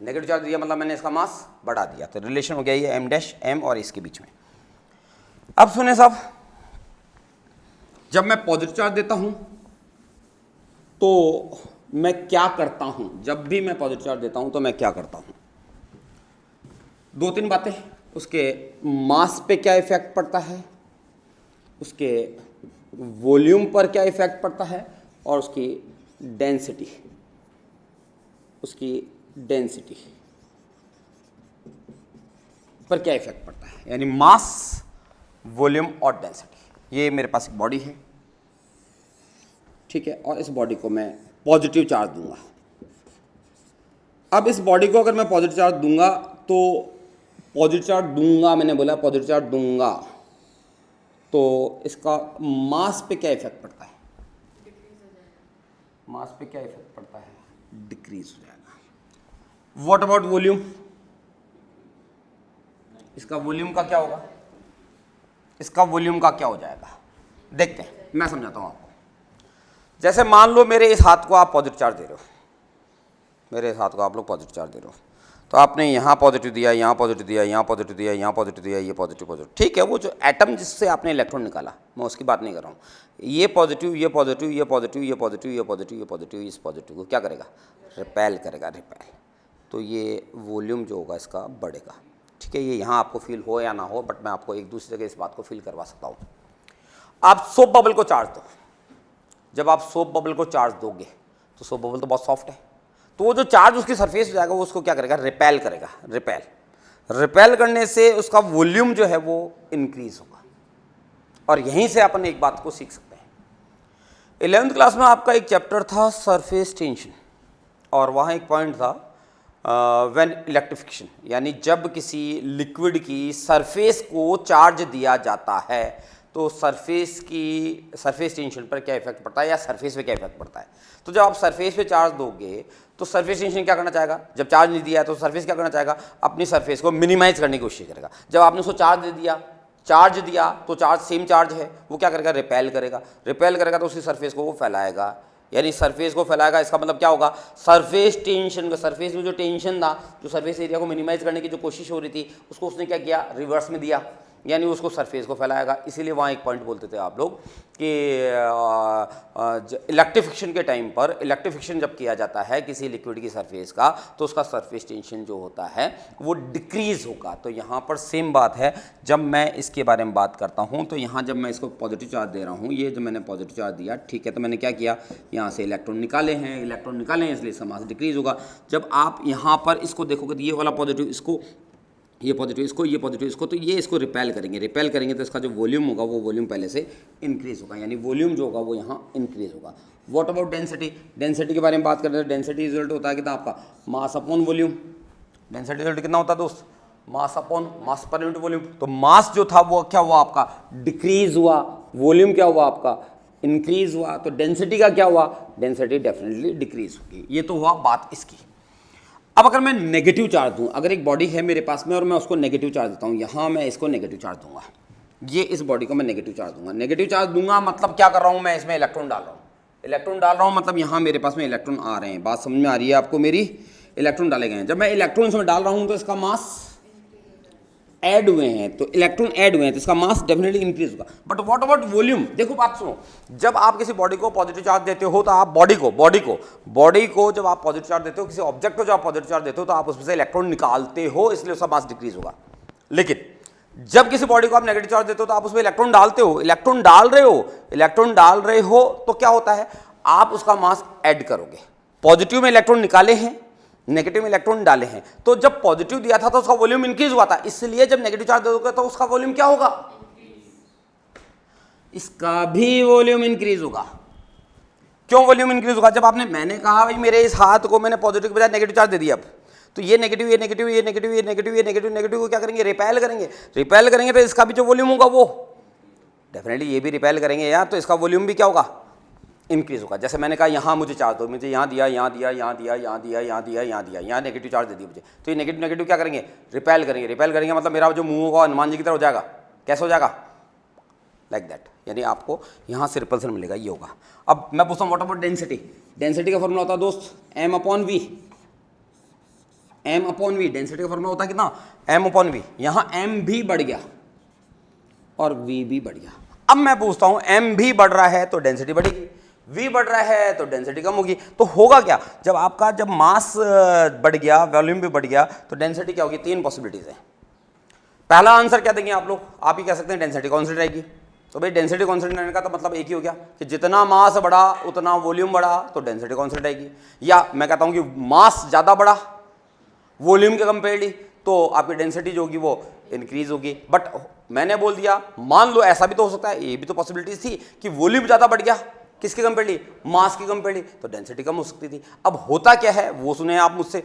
नेगेटिव चार्ज दिया मतलब मैंने इसका मास बढ़ा दिया। तो रिलेशन हो गया ये m डैश m और इसके बीच में। अब सुने साहब, जब मैं पॉजिटिव चार्ज देता हूं तो मैं क्या करता हूं? जब भी मैं पॉजिटिव चार्ज देता हूं तो मैं क्या करता हूं? दो तीन बातें। उसके मास पे क्या इफेक्ट पड़ता है, उसके वॉल्यूम पर क्या इफेक्ट पड़ता है, और उसकी डेंसिटी, पर क्या इफेक्ट पड़ता है। यानी मास, वॉल्यूम और डेंसिटी। ये मेरे पास एक बॉडी है, ठीक है, और इस बॉडी को मैं पॉजिटिव चार्ज दूंगा। अब इस बॉडी को अगर मैं पॉजिटिव चार्ज दूंगा तो पॉजिटिव चार्ज दूंगा, मैंने बोला पॉजिटिव चार्ज दूंगा, तो इसका मास पे क्या इफेक्ट पड़ता है? मास पे क्या इफेक्ट पड़ता है? डिक्रीज हो जाएगा। What about volume? इसका वॉल्यूम का क्या होगा? इसका वॉल्यूम का क्या हो जाएगा? देखते हैं, मैं समझाता हूं आपको। जैसे मान लो मेरे इस हाथ को आप पॉजिटिव चार्ज दे रहे हो, मेरे इस हाथ को आप लोग पॉजिटिव चार्ज दे रहे हो, तो आपने यहाँ पॉजिटिव दिया, यहाँ पॉजिटिव दिया, यहाँ पॉजिटिव दिया, यहाँ पॉजिटिव दिया, ये पॉजिटिव, ठीक है। वो जो एटम जिससे आपने इलेक्ट्रॉन निकाला, मैं उसकी बात नहीं कर रहा हूँ। ये पॉजिटिव, ये पॉजिटिव, ये पॉजिटिव, ये पॉजिटिव, ये पॉजिटिव, ये पॉजिटिव, इस पॉजिटिव को क्या करेगा? रिपेल करेगा, रिपेल। तो ये वॉल्यूम जो होगा इसका बढ़ेगा, ठीक है। ये यहाँ आपको फील हो या ना हो, बट मैं आपको एक दूसरी जगह इस बात को फील करवा सकता हूँ। आप सोप बबल को चार्ज दो, जब आप सोप बबल को चार्ज दोगे तो सोप बबल तो बहुत सॉफ्ट है, तो वो जो चार्ज उसकी सरफेस पे जाएगा वो उसको क्या करेगा? रिपेल करेगा। रिपेल करने से उसका वॉल्यूम जो है वो इंक्रीज होगा। और यहीं से अपन एक बात को सीख सकते हैं। 11th क्लास में आपका एक चैप्टर था सरफेस टेंशन, और वहाँ एक पॉइंट था व्हेन इलेक्ट्रिफिकेशन, यानी जब किसी लिक्विड की सरफेस को चार्ज दिया जाता है तो सरफेस टेंशन पर क्या इफेक्ट पड़ता है, या सरफेस पे क्या इफेक्ट पड़ता है। तो जब आप सरफेस पे चार्ज दोगे तो सरफेस टेंशन क्या करना चाहेगा? जब चार्ज नहीं दिया है तो सरफेस क्या करना चाहेगा? अपनी सरफेस को मिनिमाइज करने की कोशिश करेगा। जब आपने उसको चार्ज दिया तो चार्ज सेम चार्ज है, वो क्या करेगा? रिपेल करेगा तो उसी सरफेस को वो फैलाएगा। यानी सरफेस को फैलाएगा, इसका मतलब क्या होगा? सरफेस टेंशन का, सरफेस में जो टेंशन था, जो सरफेस एरिया को मिनिमाइज करने की जो कोशिश हो रही थी, उसको उसने क्या किया? रिवर्स में दिया, यानी उसको सरफेस को फैलाएगा। इसीलिए वहाँ एक पॉइंट बोलते थे आप लोग कि इलेक्ट्रिफिकेशन के टाइम पर, इलेक्ट्रिफिकेशन जब किया जाता है किसी लिक्विड की सरफेस का, तो उसका सरफेस टेंशन जो होता है वो डिक्रीज होगा। तो यहाँ पर सेम बात है। जब मैं इसके बारे में बात करता हूँ तो यहाँ जब मैं इसको पॉजिटिव चार्ज दे रहा हूँ, ये जब मैंने पॉजिटिव चार्ज दिया, ठीक है, तो मैंने क्या किया? यहाँ से इलेक्ट्रॉन निकाले हैं, इसलिए इसका मास डिक्रीज होगा। जब आप यहाँ पर इसको देखोगे तो ये वाला पॉजिटिव इसको, ये पॉजिटिव इसको, ये पॉजिटिव इसको, तो ये इसको रिपेल करेंगे तो इसका जो वॉल्यूम होगा वो वॉल्यूम पहले से इंक्रीज होगा, यानी वॉल्यूम जो होगा वो यहाँ इंक्रीज होगा। व्हाट अबाउट डेंसिटी के बारे में बात करते हैं। डेंसिटी रिजल्ट होता है कितना आपका? Mass upon volume. Density result कितना होता है दोस्त? Mass upon mass per unit volume. तो मास जो था वो क्या हुआ आपका? डिक्रीज हुआ। वॉल्यूम क्या हुआ आपका? इंक्रीज हुआ। तो डेंसिटी का क्या हुआ? डेंसिटी डेफिनेटली डिक्रीज होगी। ये तो हुआ बात इसकी। अब अगर मैं नेगेटिव चार्ज दूं, अगर एक बॉडी है मेरे पास में और मैं उसको नेगेटिव चार्ज देता हूं, यहां मैं इसको नेगेटिव चार्ज दूंगा, ये इस बॉडी को मैं नेगेटिव चार्ज दूंगा। नेगेटिव चार्ज दूंगा मतलब क्या कर रहा हूं? मैं इसमें इलेक्ट्रॉन डाल रहा हूं, मतलब यहां मेरे पास में इलेक्ट्रॉन आ रहे हैं। बात समझ में आ रही है आपको मेरी? इलेक्ट्रॉन डाले गए हैं। जब मैं इलेक्ट्रॉन इसमें डाल रहा हूं तो इसका मास ऐड हुए हैं, तो इलेक्ट्रॉन ऐड हुए हैं तो इसका मास डेफिनेटली इंक्रीज होगा। But what about volume? देखो बात सुनो, जब आप किसी बॉडी को पॉजिटिव चार्ज देते हो तो आप बॉडी को जब आप पॉजिटिव चार्ज देते हो, किसी ऑब्जेक्ट को जब आप पॉजिटिव चार्ज देते हो तो आप उसमें से इलेक्ट्रॉन निकालते हो, इसलिए उसका मास डिक्रीज होगा। लेकिन जब किसी बॉडी को आप नेगेटिव चार्ज देते हो तो आप उसमें इलेक्ट्रॉन डालते हो, इलेक्ट्रॉन डाल रहे हो, तो क्या होता है? आप उसका मास ऐड करोगे। पॉजिटिव में इलेक्ट्रॉन निकाले हैं, नेगेटिव में इलेक्ट्रॉन डाले हैं, तो जब पॉजिटिव दिया था तो उसका वॉल्यूम इंक्रीज हुआ था, इसलिए जब नेगेटिव चार्ज दोगे तो उसका वॉल्यूम क्या होगा? इसका भी वॉल्यूम इंक्रीज होगा। क्यों वॉल्यूम इंक्रीज होगा? जब आपने, मैंने कहा भाई मेरे इस हाथ को मैंने पॉजिटिव के बजाय नेगेटिव चार्ज दे दिया, अब तो ये नेगेटिव ये नेगेटिव ये नेगेटिव ये नेगेटिव ये नेगेटिव नेगेटिव को क्या करेंगे? रिपेल करेंगे। रिपेल करेंगे तो इसका भी जो वॉल्यूम होगा वो डेफिनेटली ये भी रिपेल करेंगे यार, तो इसका वॉल्यूम भी क्या होगा? इंक्रीज होगा। जैसे मैंने कहा यहाँ मुझे चार्ज दो, मुझे यहाँ दिया, यहाँ दिया, यहाँ दिया, यहाँ दिया, यहाँ दिया, यहाँ दिया, यहाँ नेगेटिव चार्ज दे दिया मुझे, तो ये नेगेटिव नेगेटिव क्या करेंगे? रिपेल करेंगे। रिपेल करेंगे मतलब मेरा जो मुंह होगा हनुमान जी की तरह हो जाएगा। कैसे हो जाएगा? लाइक दैट, यानी आपको यहाँ से रिपल्सन मिलेगा, ये होगा। अब मैं पूछता हूँ व्हाट अबाउट डेंसिटी? डेंसिटी का फॉर्मूला होता है दोस्त m upon V. m upon V density का फॉर्मूला होता है कितना? m upon V. यहाँ m भी बढ़ गया और v भी बढ़ गया। अब मैं पूछता हूँ m भी बढ़ रहा है तो डेंसिटी बढ़ेगी, v बढ़ रहा है तो डेंसिटी कम होगी। तो होगा क्या? जब आपका जब मास बढ़ गया, वॉल्यूम भी बढ़ गया, तो डेंसिटी क्या होगी? तीन पॉसिबिलिटीज है। पहला आंसर क्या देंगे आप लोग? आप ही कह सकते हैं डेंसिटी कांस्टेंट रहेगी। तो भाई डेंसिटी कांस्टेंट रहने का तो मतलब एक ही हो गया कि जितना मास बढ़ा उतना वॉल्यूम बढ़ा, तो डेंसिटी कांस्टेंट रहेगी। या मैं कहता हूं कि मास ज़्यादा बढ़ा वॉल्यूम के कंपेयरली, तो आपकी डेंसिटी जो होगी वो इंक्रीज होगी। बट मैंने बोल दिया, मान लो ऐसा भी तो हो सकता है, ये भी तो पॉसिबिलिटीज थी कि वॉल्यूम ज़्यादा बढ़ गया, किसके कंपेयरली? मास की कंपेयरली, तो डेंसिटी कम हो सकती थी। अब होता क्या है वो सुने आप मुझसे।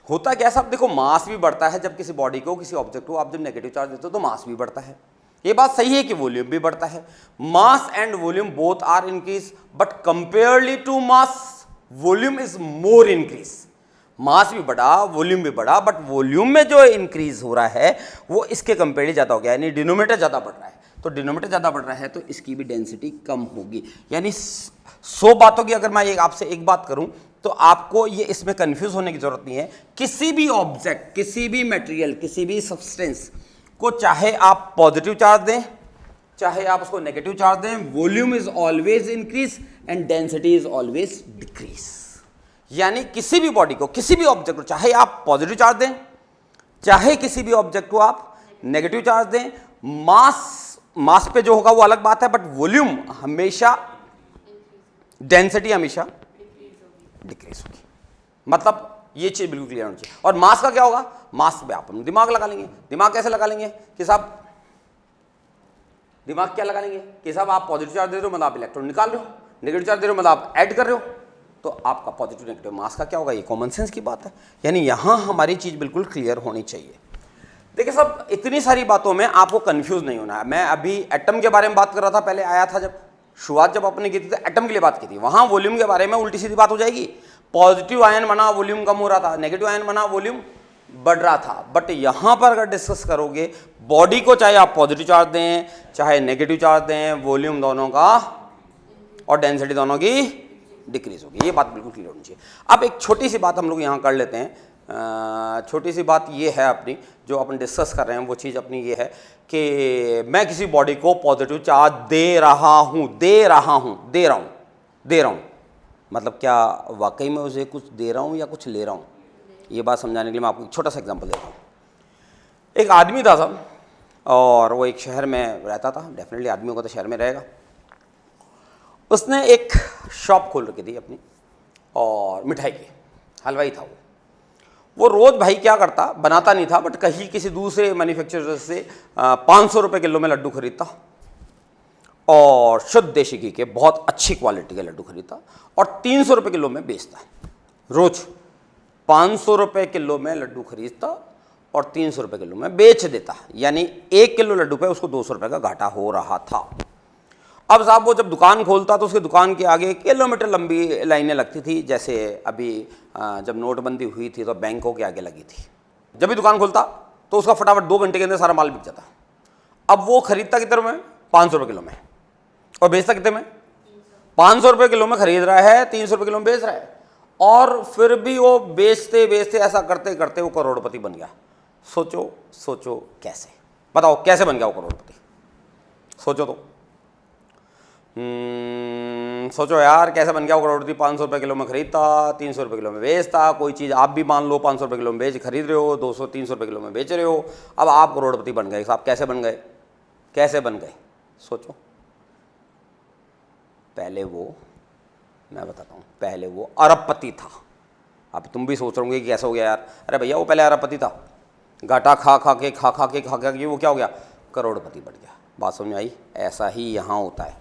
होता क्या है साहब? देखो, मास भी बढ़ता है जब किसी बॉडी को, किसी ऑब्जेक्ट को आप जब नेगेटिव चार्ज देते हो तो मास भी बढ़ता है। ये बात सही है कि वॉल्यूम भी बढ़ता है। Mass and volume both are increase, but comparatively to mass volume is more increase. Mass भी बढ़ा, वॉल्यूम भी बढ़ा, बट वॉल्यूम में जो इंक्रीज हो रहा है वो इसके कंपेयरली ज्यादा हो गया, यानी डिनोमिनेटर ज्यादा बढ़ रहा है। तो डिनोमिनेटर ज्यादा बढ़ रहा है तो इसकी भी डेंसिटी कम होगी। यानी 100 बातों की अगर मैं आपसे एक बात करूं तो आपको ये इसमें कंफ्यूज होने की जरूरत नहीं है। किसी भी ऑब्जेक्ट, किसी भी मटेरियल, किसी भी सब्सटेंस को चाहे आप पॉजिटिव चार्ज दें, चाहे आप उसको नेगेटिव चार्ज दें, volume is always increase and density is always decrease. यानी किसी भी बॉडी को, किसी भी ऑब्जेक्ट को चाहे आप पॉजिटिव चार्ज दें, चाहे किसी भी ऑब्जेक्ट को आप नेगेटिव चार्ज दें, मास पे जो होगा वो अलग बात है, बट वॉल्यूम हमेशा, डेंसिटी हमेशा डिक्रीज होगी। मतलब ये चीज बिल्कुल क्लियर होनी चाहिए। और मास का क्या होगा? मास पे आप दिमाग लगा लेंगे। दिमाग कैसे लगा लेंगे कि साहब? दिमाग क्या लगा लेंगे कि साहब आप पॉजिटिव चार्ज दे रहे हो मतलब आप इलेक्ट्रॉन निकाल रहे हो, नेगेटिव चार्ज दे रहे हो मतलब आप ऐड कर रहे हो, तो आपका पॉजिटिव नेगेटिव मास का क्या होगा? ये कॉमन सेंस की बात है। यानी यहां हमारी चीज बिल्कुल क्लियर होनी चाहिए। देखिए साहब, इतनी सारी बातों में आपको कंफ्यूज नहीं होना है। मैं अभी एटम के बारे में बात कर रहा था, पहले आया था जब शुरुआत जब आपने की थी तो एटम के लिए बात की थी, वहां वॉल्यूम के बारे में उल्टी सीधी बात हो जाएगी। पॉजिटिव आयन बना वॉल्यूम कम हो रहा था, नेगेटिव आयन बना वॉल्यूम बढ़ रहा था। बट यहां पर अगर डिस्कस करोगे बॉडी को, चाहे आप पॉजिटिव चार्ज दें चाहे नेगेटिव चार्ज दें, वॉल्यूम दोनों का और डेंसिटी दोनों की डिक्रीज होगी। ये बात बिल्कुल क्लियर होनी चाहिए। अब एक छोटी सी बात हम लोग यहां कर लेते हैं। छोटी सी बात ये है अपनी, जो अपन डिस्कस कर रहे हैं वो चीज़ अपनी ये है कि मैं किसी बॉडी को पॉजिटिव चार्ज दे रहा हूँ, मतलब क्या वाकई में उसे कुछ दे रहा हूँ या कुछ ले रहा हूँ? ये बात समझाने के लिए मैं आपको एक छोटा सा एग्जांपल देता हूँ। एक आदमी था साहब, और वो एक शहर में रहता था। डेफिनेटली आदमियों का तो शहर में रहेगा। उसने एक शॉप खोल रखी थी अपनी, और मिठाई की, हलवाई था वो रोज़ भाई क्या करता, बनाता नहीं था बट कहीं किसी दूसरे मैन्युफैक्चरर से 500 रुपये किलो में लड्डू खरीदता, और शुद्ध देशी घी के बहुत अच्छी क्वालिटी के लड्डू खरीदता, और 300 रुपये किलो में बेचता। रोज 500 रुपये किलो में लड्डू खरीदता और 300 रुपये किलो में बेच देता। यानी 1 किलो लड्डू पे उसको 200 रुपये का घाटा हो रहा था। अब साहब वो जब दुकान खोलता तो उसकी दुकान के आगे किलोमीटर लंबी लाइनें लगती थी। जैसे अभी जब नोटबंदी हुई थी तो बैंकों के आगे लगी थी। जब भी दुकान खोलता तो उसका फटाफट 2 घंटे के अंदर सारा माल बिक जाता। अब वो खरीदता कितने में? 500 रुपये किलो में, और बेचता कितने में? 500 रुपये किलो में खरीद रहा है, 300 रुपये किलो में बेच रहा है। और फिर भी वो बेचते बेचते ऐसा करते करते वो करोड़पति बन गया। सोचो सोचो कैसे, बताओ कैसे बन गया वो करोड़पति? सोचो तो, सोचो यार कैसे बन गया वो करोड़पति? 500 रुपये किलो में खरीदता, 300 रुपये किलो में बेचता। कोई चीज़ आप भी मान लो 500 रुपये किलो में खरीद रहे हो, 200-300 रुपये किलो में बेच रहे हो। अब आप करोड़पति बन गए। साहब कैसे बन गए? कैसे बन गए? सोचो। पहले वो, मैं बताता हूँ, पहले वो अरबपति था। अब तुम भी सोच रहे होंगे कि कैसे हो गया यार? अरे भैया वो पहले अरबपति था, घाटा खा खा के वो क्या हो गया? करोड़पति बन गया। बात समझ में आई? ऐसा ही यहाँ होता है,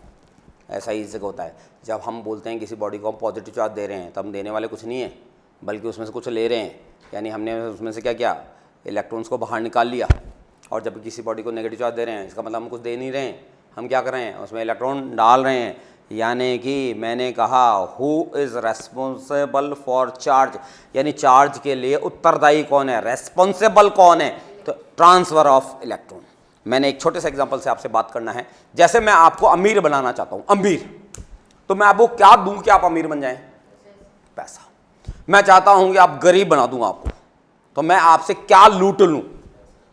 ऐसा ही इस जगह होता है। जब हम बोलते हैं किसी बॉडी को हम पॉजिटिव चार्ज दे रहे हैं, तब हम देने वाले कुछ नहीं है, बल्कि उसमें से कुछ ले रहे हैं। यानी हमने उसमें से क्या किया, इलेक्ट्रॉन्स को बाहर निकाल लिया। और जब किसी बॉडी को नेगेटिव चार्ज दे रहे हैं, इसका मतलब हम कुछ दे नहीं रहे हैं, हम क्या कर रहे हैं, उसमें इलेक्ट्रॉन डाल रहे हैं। यानी कि मैंने कहा who is responsible for charge, यानी चार्ज के लिए उत्तरदायी कौन है, रेस्पॉन्सिबल कौन है, तो ट्रांसफ़र ऑफ इलेक्ट्रॉन। मैंने एक छोटे से एग्जांपल से आपसे बात करना है। जैसे मैं आपको अमीर बनाना चाहता हूं, अमीर, तो मैं आपको क्या दूं कि आप अमीर बन जाएं? पैसा। मैं चाहता हूं कि आप गरीब बना दूं आपको, तो मैं आपसे क्या लूट लूं?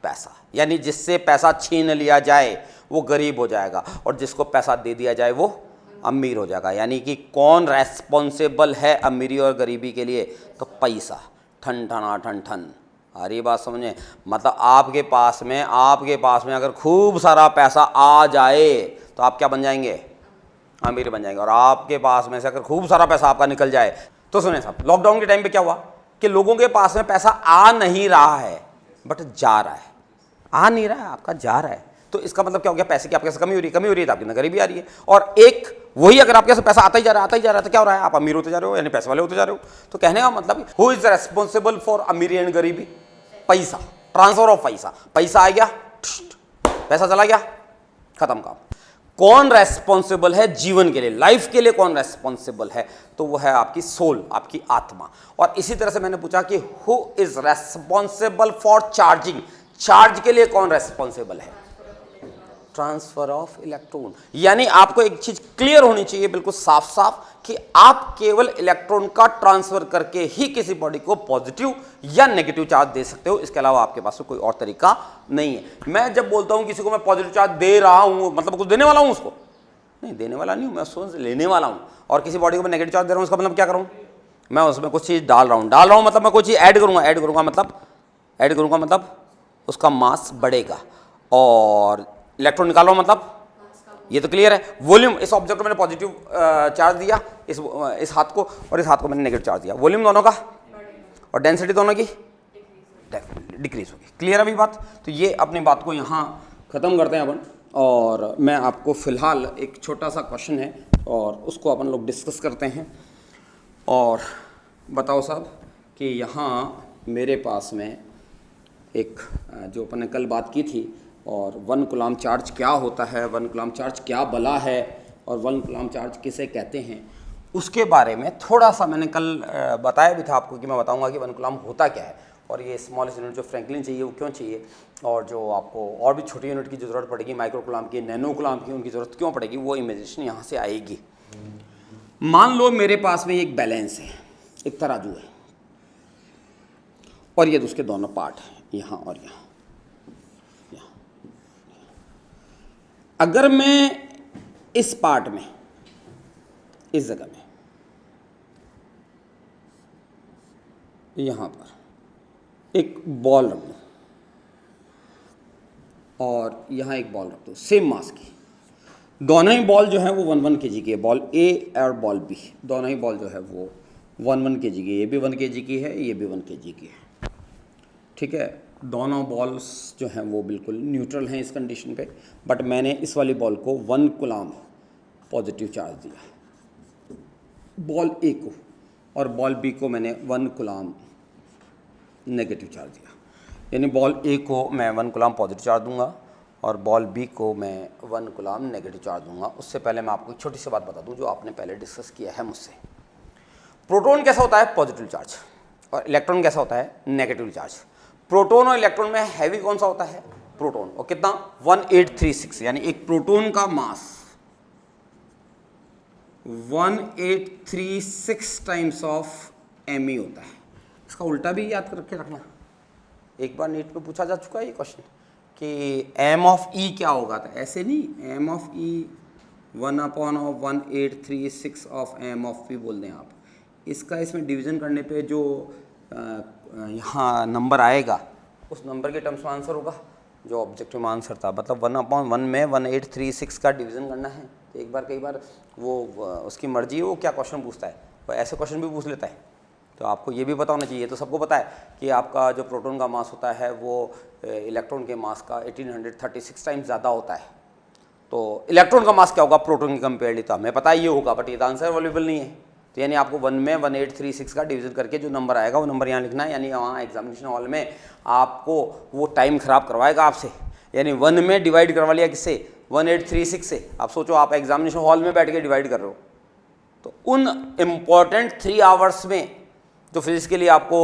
पैसा। यानी जिससे पैसा छीन लिया जाए वो गरीब हो जाएगा, और जिसको पैसा दे दिया जाए वो अमीर हो जाएगा। यानी कि कौन रेस्पॉन्सिबल है अमीरी और गरीबी के लिए? तो पैसा। ठन ठना ठन ठन। अरे बात समझे? मतलब आपके पास में अगर खूब सारा पैसा आ जाए तो आप क्या बन जाएंगे? अमीर बन जाएंगे। और आपके पास में से अगर खूब सारा पैसा आपका निकल जाए तो सुने साहब, लॉकडाउन के टाइम पे क्या हुआ कि लोगों के पास में पैसा आ नहीं रहा है, बट जा रहा है। आ नहीं रहा है आपका, जा रहा है। तो इसका मतलब क्या हो गया? पैसे की आपके पास कमी हो रही है तो आपकी ना गरीबी आ रही है। और एक वही अगर आपके पास पैसा आता ही जा रहा है तो क्या हो रहा है? आप अमीर होते जा रहे हो, यानी पैसे वाले होते जा रहे हो। तो कहने का मतलब हु इज रेस्पॉन्सिबल फॉर अमीरी एंड गरीबी? पैसा। ट्रांसफर ऑफ पैसा। पैसा आ गया, पैसा चला गया, खत्म काम। कौन रेस्पॉन्सिबल है जीवन के लिए, लाइफ के लिए कौन रेस्पॉन्सिबल है? तो वो है आपकी सोल, आपकी आत्मा। और इसी तरह से मैंने पूछा कि who is responsible for charging, charge के लिए कौन रेस्पॉन्सिबल है? Transfer of electron. यानी आपको एक चीज क्लियर होनी चाहिए बिल्कुल साफ साफ कि आप केवल इलेक्ट्रॉन का ट्रांसफर करके ही किसी बॉडी को पॉजिटिव या नेगेटिव चार्ज दे सकते हो। इसके अलावा आपके पास कोई और तरीका नहीं है। मैं जब बोलता हूं किसी को मैं पॉजिटिव चार्ज दे रहा हूं, मतलब कुछ देने वाला हूं उसको? नहीं, देने वाला नहीं हूं मैं, उसको लेने वाला हूं। और किसी बॉडी को मैं नेगेटिव चार्ज दे रहा हूं, उसका मतलब क्या करूं? मैं उसमें कुछ चीज डाल रहा हूं मतलब मैं कोई चीज ऐड करूंगा मतलब उसका मास बढ़ेगा। और इलेक्ट्रॉन निकालो मतलब ये तो क्लियर है। वॉल्यूम, इस ऑब्जेक्ट को मैंने पॉजिटिव चार्ज दिया, इस हाथ को, और इस हाथ को मैंने नेगेटिव चार्ज दिया। वॉल्यूम दोनों का और डेंसिटी दोनों की डिक्रीज होगी। क्लियर अभी बात? तो ये अपनी बात को यहाँ ख़त्म करते हैं अपन। और मैं आपको फ़िलहाल एक छोटा सा क्वेश्चन है और उसको अपन लोग डिस्कस करते हैं। और बताओ साहब कि यहाँ मेरे पास में एक जो अपन ने कल बात की थी, और 1 कूलम्ब चार्ज क्या होता है, 1 कूलम्ब चार्ज क्या बला है, और 1 कूलम्ब चार्ज किसे कहते हैं, उसके बारे में थोड़ा सा मैंने कल बताया भी था आपको कि मैं बताऊंगा कि 1 कूलम्ब होता क्या है, और ये स्मॉलेस्ट यूनिट जो फ्रैंकलिन चाहिए वो क्यों चाहिए, और जो आपको और भी छोटी यूनिट की ज़रूरत पड़ेगी, माइक्रो कूलम्ब की, नैनो कूलम्ब की, उनकी ज़रूरत क्यों पड़ेगी, वो इमेजिनेशन यहाँ से आएगी। मान लो मेरे पास में एक बैलेंस है, एक तराजू है, और ये उसके दोनों पार्ट हैं, यहाँ और यहाँ। अगर मैं इस पार्ट में, इस जगह में, यहाँ पर एक बॉल रख दूँ और यहाँ एक बॉल रख दूँ सेम मास की, दोनों ही बॉल जो है वो 1-1 kg की है, बॉल ए और बॉल बी, दोनों ही बॉल जो है वो 1-1 kg की, ये भी 1 kg की है, ये भी 1 kg की है। ठीक है, दोनों बॉल्स जो हैं वो बिल्कुल न्यूट्रल हैं इस कंडीशन पे, बट मैंने इस वाली बॉल को 1 कूलम्ब पॉजिटिव चार्ज दिया बॉल ए को, और बॉल बी को मैंने 1 कूलम्ब नेगेटिव चार्ज दिया। यानी बॉल ए को मैं 1 कूलम्ब पॉजिटिव चार्ज दूंगा और बॉल बी को मैं 1 कूलम्ब नेगेटिव चार्ज दूंगा। उससे पहले मैं आपको एक छोटी सी बात बता दूं जो आपने पहले डिस्कस किया है मुझसे। प्रोटॉन कैसा होता है? Positive charge. और इलेक्ट्रॉन कैसा होता है? Negative charge. प्रोटॉन और इलेक्ट्रॉन में हैवी कौन सा होता है? प्रोटॉन। और कितना? 1836, यानी एक प्रोटॉन का मास 1836 टाइम्स ऑफ Me होता है। इसका उल्टा भी याद करके रखना, एक बार नीट पे पूछा जा चुका है ये क्वेश्चन कि m ऑफ E क्या होगा, तो ऐसे नहीं, m of E 1/1836 of m of P बोल दें आप। इसका इसमें डिवीज़न करने पे जो यहाँ नंबर आएगा उस नंबर के टर्म्स में आंसर होगा जो ऑब्जेक्टिव में आंसर था। मतलब 1/1 में 1836 का डिवीज़न करना है। तो एक बार कई बार वो उसकी मर्जी है वो क्या क्वेश्चन पूछता है, वो ऐसे क्वेश्चन भी पूछ लेता है। तो आपको ये भी पता होना चाहिए, तो सबको पता है कि आपका जो प्रोटॉन का मास होता है वो इलेक्ट्रॉन के मास का 1836 टाइम्स ज़्यादा होता है। तो इलेक्ट्रॉन का मास क्या होगा प्रोटॉन की कंपेयरली, तो हमें पता है ये होगा, बट ये तो आंसर अवेलेबल नहीं है। तो यानी आपको 1 में 1836 का डिवीजन करके जो नंबर आएगा वो नंबर यहाँ लिखना है, यानी वहाँ एग्जामिनेशन हॉल में आपको वो टाइम खराब करवाएगा आपसे। यानी 1 में डिवाइड करवा लिया किससे, 1836 से। आप सोचो आप एग्जामिनेशन हॉल में बैठ के डिवाइड कर रहे हो, तो उन इम्पॉर्टेंट 3 आवर्स में जो फिजिक्स के लिए आपको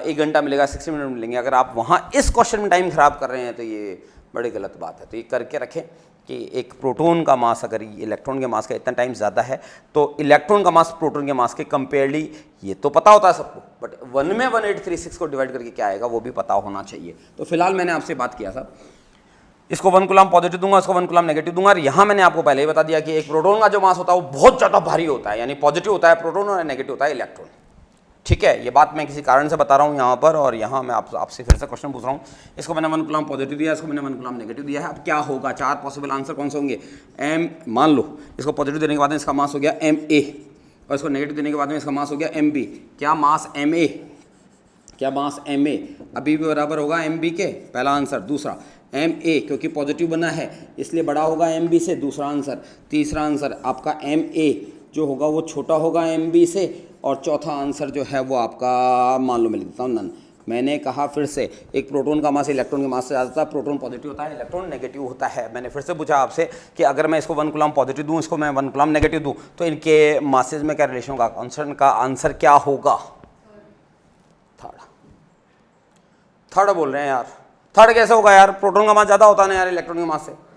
1 घंटा मिलेगा, 60 मिनट मिलेंगे, अगर आप वहाँ इस क्वेश्चन में टाइम खराब कर रहे हैं तो ये बड़ी गलत बात है। तो ये करके रखें कि एक प्रोटॉन का मास अगर इलेक्ट्रॉन के मास का इतना टाइम ज़्यादा है तो इलेक्ट्रॉन का मास प्रोटॉन के मास के कंपेयरली, ये तो पता होता है सबको, बट 1 में 1836 को डिवाइड करके क्या आएगा वो भी पता होना चाहिए। तो फिलहाल मैंने आपसे बात किया था, इसको 1 कूलम पॉजिटिव दूंगा, इसको 1 कूलम नेगेटिव दूंगा। और यहाँ मैंने आपको पहले ही बता दिया कि एक प्रोटॉन का जो मास होता है वो बहुत ज़्यादा भारी होता है, यानी पॉजिटिव होता है प्रोटॉन और नेगेटिव होता है इलेक्ट्रॉन। ठीक है, ये बात मैं किसी कारण से बता रहा हूँ यहाँ पर, और यहाँ मैं आपसे फिर से क्वेश्चन पूछ रहा हूँ। इसको मैंने 1 कूलम पॉजिटिव दिया, इसको मैंने 1 कूलम नेगेटिव दिया है। अब क्या होगा, 4 पॉसिबल आंसर कौन से होंगे। एम, मान लो इसको पॉजिटिव देने के बाद में इसका मास हो गया Ma, और इसको नेगेटिव देने के बाद में इसका मास हो गया Mb। क्या मास Ma, क्या मास Ma अभी भी बराबर होगा Mb के, पहला आंसर। दूसरा Ma क्योंकि पॉजिटिव बना है इसलिए बड़ा होगा Mb से, दूसरा आंसर। तीसरा आंसर आपका Ma जो होगा वो छोटा होगा Mb से, और चौथा आंसर जो है वो आपका मान लो मैं लिख देता हूँ नन। मैंने कहा फिर से, एक प्रोटॉन का मास इलेक्ट्रॉन के मास से ज़्यादा होता है, प्रोटॉन पॉजिटिव होता है, इलेक्ट्रॉन नेगेटिव होता है। मैंने फिर से पूछा आपसे कि अगर मैं इसको 1 कूलम पॉजिटिव दूँ, इसको मैं 1 कूलम नेगेटिव दूँ, तो इनके मासेज में क्या रिलेशन होगा। क्वेश्चन का आंसर क्या होगा, थर्ड बोल रहे हैं यार। थर्ड कैसे होगा यार, प्रोटॉन का मास ज़्यादा होता है ना यार इलेक्ट्रॉन के मास से,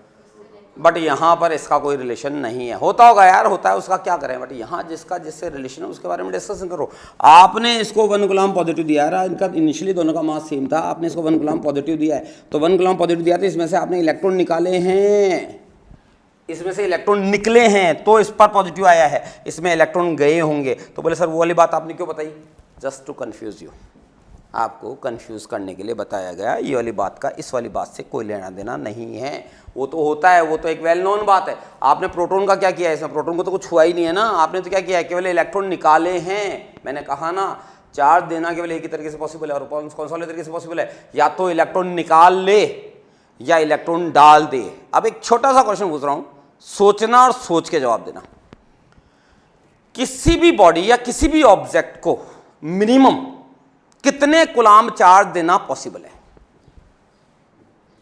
बट यहाँ पर इसका कोई रिलेशन नहीं है। होता होगा यार, होता है, उसका क्या करें, बट यहाँ जिसका जिससे रिलेशन है उसके बारे में डिस्कशन करो। आपने इसको 1 कूलम पॉजिटिव दिया है, इनका इनिशियली दोनों का मास सेम था, आपने इसको 1 कूलम पॉजिटिव दिया है, तो 1 कूलम पॉजिटिव दिया तो इसमें से आपने इलेक्ट्रॉन निकाले हैं, इसमें से इलेक्ट्रॉन निकले हैं, तो इस पर पॉजिटिव आया है, इसमें इलेक्ट्रॉन गए होंगे। तो बोले सर वो वाली बात आपने क्यों बताई, जस्ट टू कन्फ्यूज यू, आपको कंफ्यूज करने के लिए बताया गया। ये वाली बात का इस वाली बात से कोई लेना देना नहीं है। वो तो होता है, वो तो एक वेल नोन बात है। आपने प्रोटॉन का क्या किया है, इसमें प्रोटॉन को तो कुछ हुआ ही नहीं है ना, आपने तो क्या किया है, केवल इलेक्ट्रॉन निकाले हैं। मैंने कहा ना, चार्ज देना केवल एक ही तरीके से पॉसिबल है, और कौन सा वाले तरीके से पॉसिबल है, या तो इलेक्ट्रॉन निकाल ले या इलेक्ट्रॉन डाल दे। अब एक छोटा सा क्वेश्चन पूछ रहा हूं, सोचना और सोच के जवाब देना। किसी भी बॉडी या किसी भी ऑब्जेक्ट को मिनिमम कितने कूलम चार्ज देना पॉसिबल है,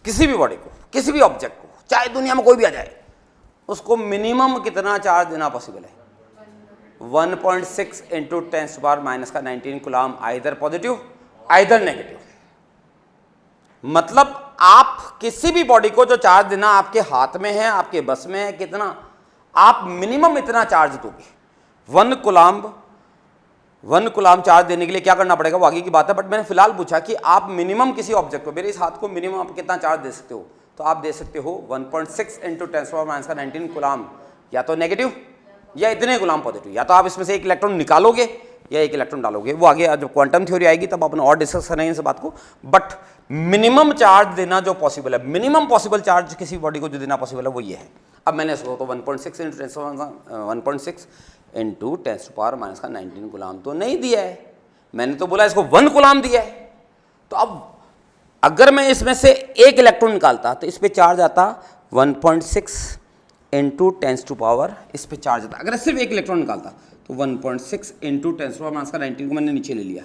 किसी भी बॉडी को, किसी भी ऑब्जेक्ट को, चाहे दुनिया में कोई भी आ जाए, उसको मिनिमम कितना चार्ज देना पॉसिबल है। 1.6 into 10⁻⁻⁻19 coulomb, either positive either negative. मतलब आप किसी भी बॉडी को जो चार्ज देना आपके हाथ में है, आपके बस में है, कितना आप मिनिमम इतना चार्ज दोगे। 1 कूलम चार्ज देने के लिए क्या करना पड़ेगा वो आगे की बात है, बट मैंने फिलहाल पूछा कि आप मिनिमम किसी ऑब्जेक्ट को, मेरे इस हाथ को मिनिमम आप कितना चार्ज दे सकते हो, तो आप दे सकते हो 1.6 इंटू 10⁻⁻19 कूलम, या तो नेगेटिव या इतने कूलम पॉजिटिव। या तो आप इसमें से एक इलेक्ट्रॉन निकालोगे या एक इलेक्ट्रॉन डालोगे, वो आगे जब क्वांटम थ्योरी आएगी तब अपन और डिस्कस करेंगे इस बात को। बट मिनिमम चार्ज देना जो पॉसिबल है, मिनिमम पॉसिबल चार्ज किसी बॉडी को जो देना पॉसिबल है वो ये है। अब मैंने इसको तो 1.6 इंटू 10⁻⁻19 कूलम तो नहीं दिया है, मैंने तो बोला इसको 1 कूलम दिया है। तो अब अगर मैं इसमें से एक इलेक्ट्रॉन निकालता तो इस पे चार्ज आता 1.6 इंटू 10⁻, इस पे चार्ज आता। अगर सिर्फ एक इलेक्ट्रॉन निकालता तो 1.6 इंटू 10⁻⁻19 को मैंने नीचे ले लिया,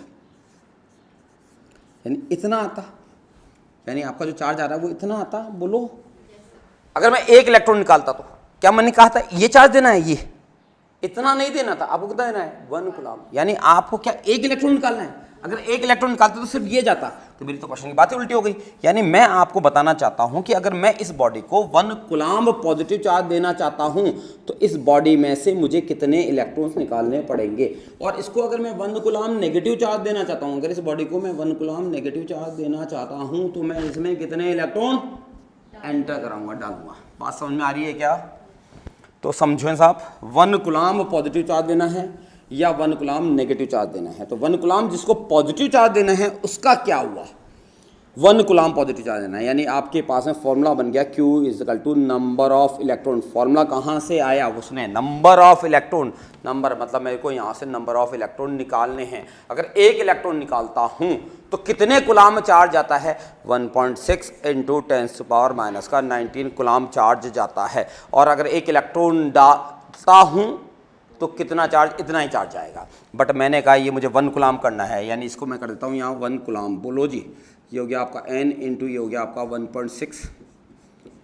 यानी इतना आता, यानी आपका जो चार्ज आ रहा है वो इतना आता। बोलो अगर मैं एक इलेक्ट्रॉन निकालता तो क्या मैंने कहा था ये चार्ज देना है, ये इतना नहीं देना था, आपको कितना देना है 1 कूलम। यानी आपको क्या एक इलेक्ट्रॉन निकालना है, अगर एक इलेक्ट्रॉन निकालते तो सिर्फ ये जाता, तो मेरी तो क्वेश्चन की बात ही उल्टी हो गई। यानी मैं आपको बताना चाहता हूं कि अगर मैं इस बॉडी को 1 कूलम पॉजिटिव चार्ज देना चाहता हूं तो इस बॉडी में से मुझे कितने इलेक्ट्रॉन्स निकालने पड़ेंगे। और इसको अगर मैं 1 कूलम नेगेटिव चार्ज देना चाहता हूं, अगर इस बॉडी को मैं 1 कूलम नेगेटिव चार्ज देना चाहता हूं तो मैं इसमें कितने इलेक्ट्रॉन एंटर कराऊंगा, डालूंगा। बात समझ में आ रही है क्या? तो समझो साहब, 1 कूलम पॉजिटिव चार्ज देना है या 1 कूलम नेगेटिव चार्ज देना है। तो 1 कूलम जिसको पॉजिटिव चार्ज देना है उसका क्या हुआ, 1 कूलम पॉजिटिव चार्ज देना है, यानी आपके पास में फॉर्मूला बन गया Q is equal to number of electron. Formula कहाँ से आया, उसने नंबर ऑफ इलेक्ट्रॉन, नंबर मतलब मेरे को यहाँ से नंबर ऑफ इलेक्ट्रॉन निकालने हैं। अगर एक इलेक्ट्रॉन निकालता हूँ तो कितने कूलम में चार्ज जाता है, 1.6 इंटू 10⁻⁻⁹ कूलम चार्ज जाता है। और अगर एक इलेक्ट्रॉन डालता हूँ तो कितना चार्ज, इतना ही चार्ज आएगा। बट मैंने कहा ये मुझे 1 कूलम करना है, यानी इसको मैं कर देता हूँ यहाँ 1 कूलम। बोलो जी, ये हो गया आपका n इंटू ये हो गया आपका 1.6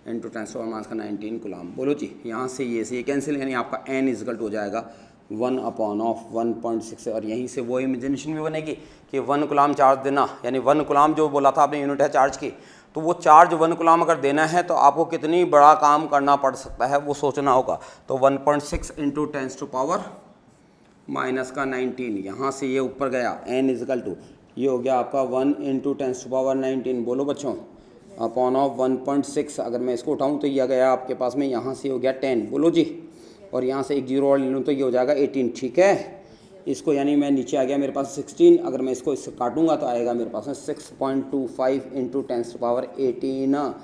इंटू 10⁻⁹ कूलम। बोलो जी, यहाँ से ये कैंसिल, यानी आपका n इजकल हो जाएगा 1/1.6। और यहीं से वो इमेजिनेशन भी बनेगी कि 1 कूलम चार्ज देना, यानी 1 कूलम जो बोला था आपने यूनिट है चार्ज की, तो वो चार्ज 1 कूलम अगर देना है तो आपको कितनी बड़ा काम करना पड़ सकता है वो सोचना होगा। तो 1.6 इंटू 10⁻⁻⁹ यहाँ से ये ऊपर गया n इजकल टू ये हो गया आपका 1 इंटू 10⁻⁹। बोलो बच्चों, अपॉन ऑफ 1.6। अगर मैं इसको उठाऊँ तो ये गया आपके पास में, यहाँ से हो गया 10। बोलो जी, और यहाँ से एक जीरो और ले लूँ तो ये हो जाएगा 18। ठीक है, इसको यानी मैं नीचे आ गया मेरे पास 16। अगर मैं इसको इससे काटूंगा तो आएगा मेरे पास में 6.25 इंटू 10⁻18।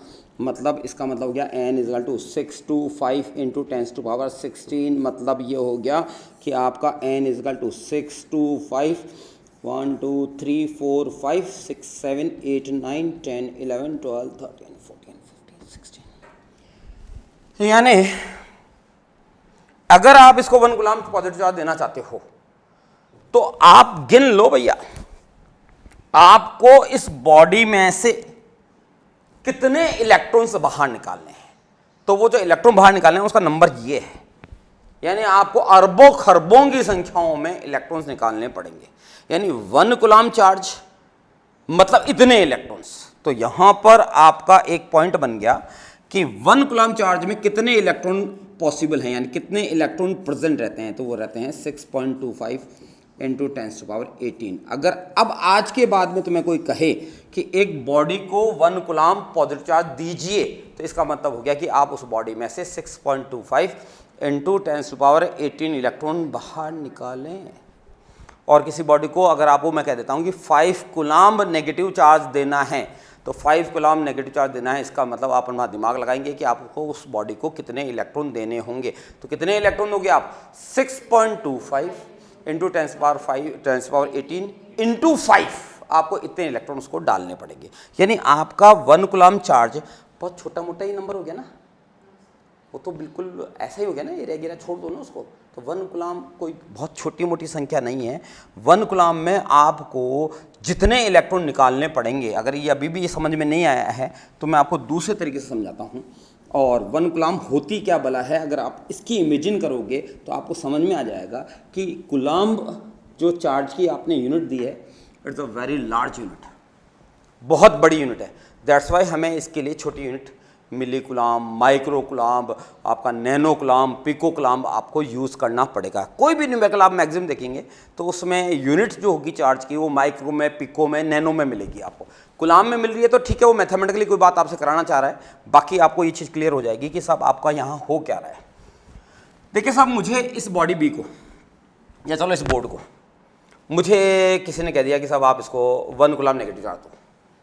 मतलब इसका मतलब हो गया n इजकल टू 625 इंटू 10⁻16। मतलब ये हो गया कि आपका n इजकल टू 625 1 2 3 4 5 6 7 8 9 10 11 12 13 14 15 16। यानी अगर आप इसको 1 कूलम पॉजिटिव चार्ज देना चाहते हो तो आप गिन लो भैया, आपको इस बॉडी में से कितने इलेक्ट्रॉन्स बाहर निकालने हैं। तो वो जो इलेक्ट्रॉन बाहर निकालने हैं उसका नंबर ये है, यानी आपको अरबों खरबों की संख्याओं में इलेक्ट्रॉन्स निकालने पड़ेंगे। यानी 1 कूलम चार्ज मतलब इतने इलेक्ट्रॉन्स। तो यहां पर आपका एक पॉइंट बन गया कि 1 कूलम चार्ज में कितने इलेक्ट्रॉन पॉसिबल हैं, यानी कितने इलेक्ट्रॉन प्रेजेंट रहते हैं। तो वो रहते हैं 6.25 इंटू 10⁻18। अगर अब आज के बाद में तुम्हें कोई कहे कि एक बॉडी को 1 कूलम पॉजिटिव चार्ज दीजिए, तो इसका मतलब हो गया कि आप उस बॉडी में से 6.25 इंटू 10⁻18 इलेक्ट्रॉन बाहर निकालें। और किसी बॉडी को अगर आपको मैं कह देता हूं कि 5 कूलम नेगेटिव चार्ज देना है, तो 5 कूलम नेगेटिव चार्ज देना है, इसका मतलब आप अपना दिमाग लगाएंगे कि आपको उस बॉडी को कितने इलेक्ट्रॉन देने होंगे। तो कितने इलेक्ट्रॉन दोगे आप, 6.25 इंटू 10⁻18 इंटू 5, आपको इतने इलेक्ट्रॉन उसको डालने पड़ेंगे। यानी आपका 1 कूलम चार्ज बहुत छोटा मोटा ही नंबर हो गया ना, वो तो बिल्कुल ऐसा ही हो गया ना, एरिया गिरा छोड़ दो ना उसको। तो 1 कूलम कोई बहुत छोटी मोटी संख्या नहीं है। 1 कूलम में आपको जितने इलेक्ट्रॉन निकालने पड़ेंगे, अगर ये अभी भी ये समझ में नहीं आया है तो मैं आपको दूसरे तरीके से समझाता हूँ। और 1 कूलम होती क्या भला है, अगर आप इसकी इमेजिन करोगे तो आपको समझ में आ जाएगा कि कूलम जो चार्ज की आपने यूनिट दी है, it's a very large unit, बहुत बड़ी यूनिट है। दैट्स वाई हमें इसके लिए छोटी यूनिट मिली कूलम, माइक्रो कूलम, आपका नैनो कूलम, पिको कूलम आपको यूज़ करना पड़ेगा। कोई भी न्यूमेरिकल आप मैगजीन देखेंगे तो उसमें यूनिट जो होगी चार्ज की वो माइक्रो में, पिको में, नैनो में मिलेगी। आपको कूलम में मिल रही है तो ठीक है, वो मैथमेटिकली कोई बात आपसे कराना चाह रहा है, बाकी आपको ये चीज़ क्लियर हो जाएगी कि साहब आपका यहाँ हो क्या रहा है। देखिए साहब, मुझे इस बॉडी बी को या चलो इस बोर्ड को मुझे किसी ने कह दिया कि साहब आप इसको 1 कूलम नेगेटिव चार्ज दो,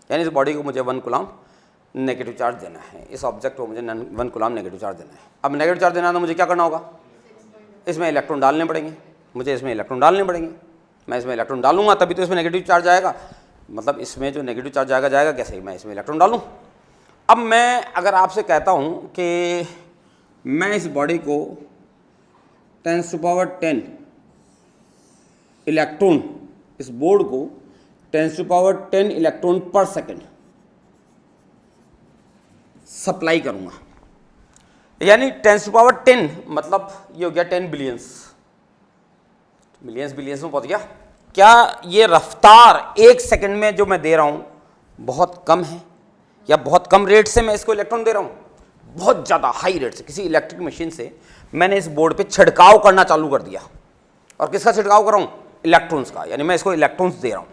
यानी इस बॉडी को मुझे 1 कूलम नेगेटिव चार्ज देना है, इस ऑब्जेक्ट को मुझे 1 कूलम नेगेटिव चार्ज देना है। अब नेगेटिव चार्ज देना है तो मुझे क्या करना होगा, इसमें इलेक्ट्रॉन डालने पड़ेंगे, मुझे इसमें इलेक्ट्रॉन डालने पड़ेंगे। मैं इसमें इलेक्ट्रॉन डालूंगा तभी तो इसमें नेगेटिव चार्ज आएगा, मतलब इसमें जो नेगेटिव चार्ज जाएगा कैसे, मैं इसमें इलेक्ट्रॉन डालूँ। अब मैं अगर आपसे कहता हूँ कि मैं इस बॉडी को 10⁻10 इलेक्ट्रॉन, इस बोर्ड को 10⁻10 इलेक्ट्रॉन पर सेकेंड सप्लाई करूंगा, यानी 10⁻10 मतलब ये हो गया 10 बिलियंस, बिलियंस में पहुंच गया। क्या ये रफ्तार 1 सेकंड में जो मैं दे रहा हूं बहुत कम है, या बहुत कम रेट से मैं इसको इलेक्ट्रॉन दे रहा हूं, बहुत ज़्यादा हाई रेट से। किसी इलेक्ट्रिक मशीन से मैंने इस बोर्ड पे छिड़काव करना चालू कर दिया, और किसका छिड़काव कर रहा हूं, इलेक्ट्रॉन्स का, यानी मैं इसको इलेक्ट्रॉन्स दे रहा हूं।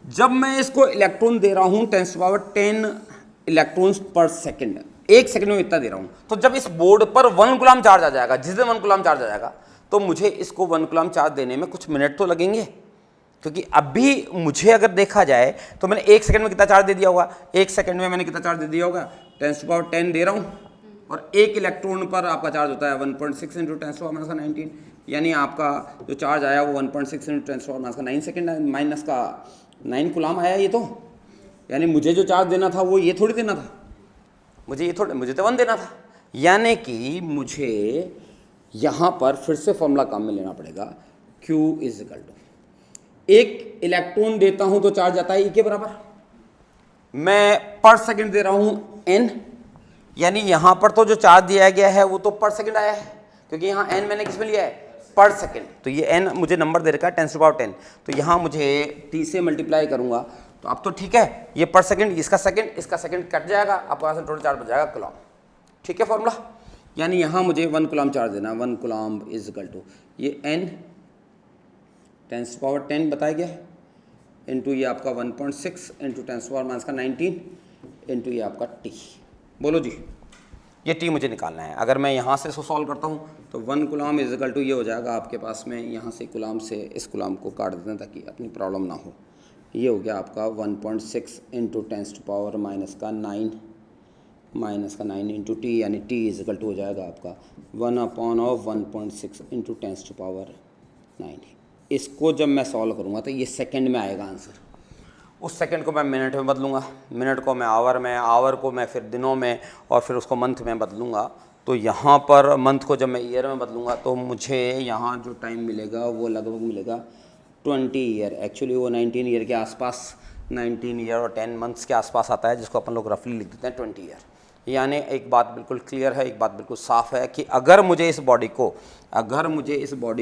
जब मैं इसको इलेक्ट्रॉन दे रहा हूं 10⁻10 इलेक्ट्रॉन्स पर सेकंड, 1 सेकंड में इतना दे रहा हूं, तो जब इस बोर्ड पर 1 कूलम चार्ज आ जाएगा, जिस दिन 1 कूलम चार्ज आ जाएगा, तो मुझे इसको 1 कूलम चार्ज देने में कुछ मिनट तो लगेंगे। क्योंकि अभी मुझे अगर देखा जाए तो मैंने 1 सेकंड में कितना चार्ज दे दिया होगा, 1 सेकंड में मैंने कितना चार्ज दे दिया होगा, 10⁻10 दे रहा हूँ, और 1 इलेक्ट्रॉन पर आपका चार्ज होता है 1.6 इंटू 10⁻19, यानी आपका जो चार्ज आया वो 1.6 इंटू 10⁻9 सेकेंड माइनस का 9 कूलम आया ये तो, यानी मुझे जो चार्ज देना था वो ये थोड़ी देना था, मुझे तो 1 देना था, यानी कि मुझे यहाँ पर फिर से फॉर्मूला काम में लेना पड़ेगा, Q is equal to 1 electron देता हूँ तो चार्ज आता है E के बराबर, मैं पर सेकंड दे रहा हूँ N, यानी यहाँ पर तो जो चार्ज दिया गया है वो तो पर सेकंड आया है, क्योंकि यहाँ N मैंने किस में लिया है, पर सेकंड, तो ये N मुझे नंबर दे रखा है 10⁻10, तो यहाँ मुझे T से मल्टीप्लाई करूँगा तो अब तो ठीक है, ये पर सेकंड, इसका सेकंड कट जाएगा, आपके पास टोटल चार्ज बच जाएगा कूलम, ठीक है फॉर्मूला, यानी यहाँ मुझे 1 कूलम चार्ज देना, 1 कूलम इज इक्वल टू ये N 10⁻10 बताया गया है, इंटू ये आपका 1.6 इंटू 10⁻19 इंटू ये आपका T, बोलो जी, ये T मुझे निकालना है। अगर मैं यहाँ से इसको सॉल्व करता हूँ तो 1 कूलम इज इक्वल टू ये हो जाएगा आपके पास में, यहाँ से कूलम से इस कूलम को काट देना ताकि अपनी प्रॉब्लम ना हो, ये हो गया आपका 1.6 इंटू 10⁻9 इंटू T, यानी T इज इक्वल टू हो जाएगा आपका 1/1.6 इंटू 10⁻9। इसको जब मैं सॉल्व करूँगा तो ये सेकंड में आएगा आंसर, उस सेकंड को मैं मिनट में बदलूँगा, मिनट को मैं आवर में, आवर को मैं फिर दिनों में, और फिर उसको मंथ में बदलूँगा, तो यहाँ पर मंथ को जब मैं ईयर में बदलूँगा तो मुझे यहाँ जो टाइम मिलेगा वो लगभग मिलेगा 20 ईयर, एक्चुअली वो 19 ईयर के आसपास, 19 ईयर और 10 मंथ्स के आसपास आता है, जिसको अपन लोग रफली लिख देते हैं 20 ईयर। यानी एक बात बिल्कुल क्लियर है, एक बात बिल्कुल साफ़ है कि अगर मुझे इस बॉडी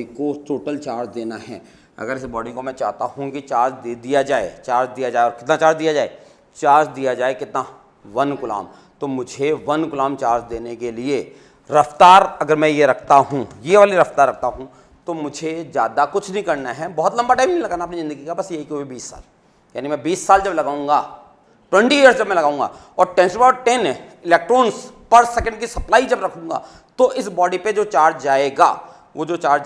को टोटल चार्ज देना है, अगर इस बॉडी को मैं चाहता हूँ कि चार्ज दिया जाए और कितना चार्ज दिया जाए, कितना 1 कूलम, तो मुझे 1 कूलम चार्ज देने के लिए रफ्तार अगर मैं ये रखता हूँ, ये वाली रफ्तार रखता हूँ, तो मुझे ज़्यादा कुछ नहीं करना है, बहुत लंबा टाइम नहीं लगाना अपनी ज़िंदगी का, बस यही कि 20 साल, यानी मैं 20 साल जब लगाऊंगा, 20 ईयर्स जब मैं लगाऊंगा और 10⁻10 इलेक्ट्रॉन्स पर सेकंड की सप्लाई जब रखूंगा, तो इस बॉडी पे जो चार्ज जाएगा वो चार्ज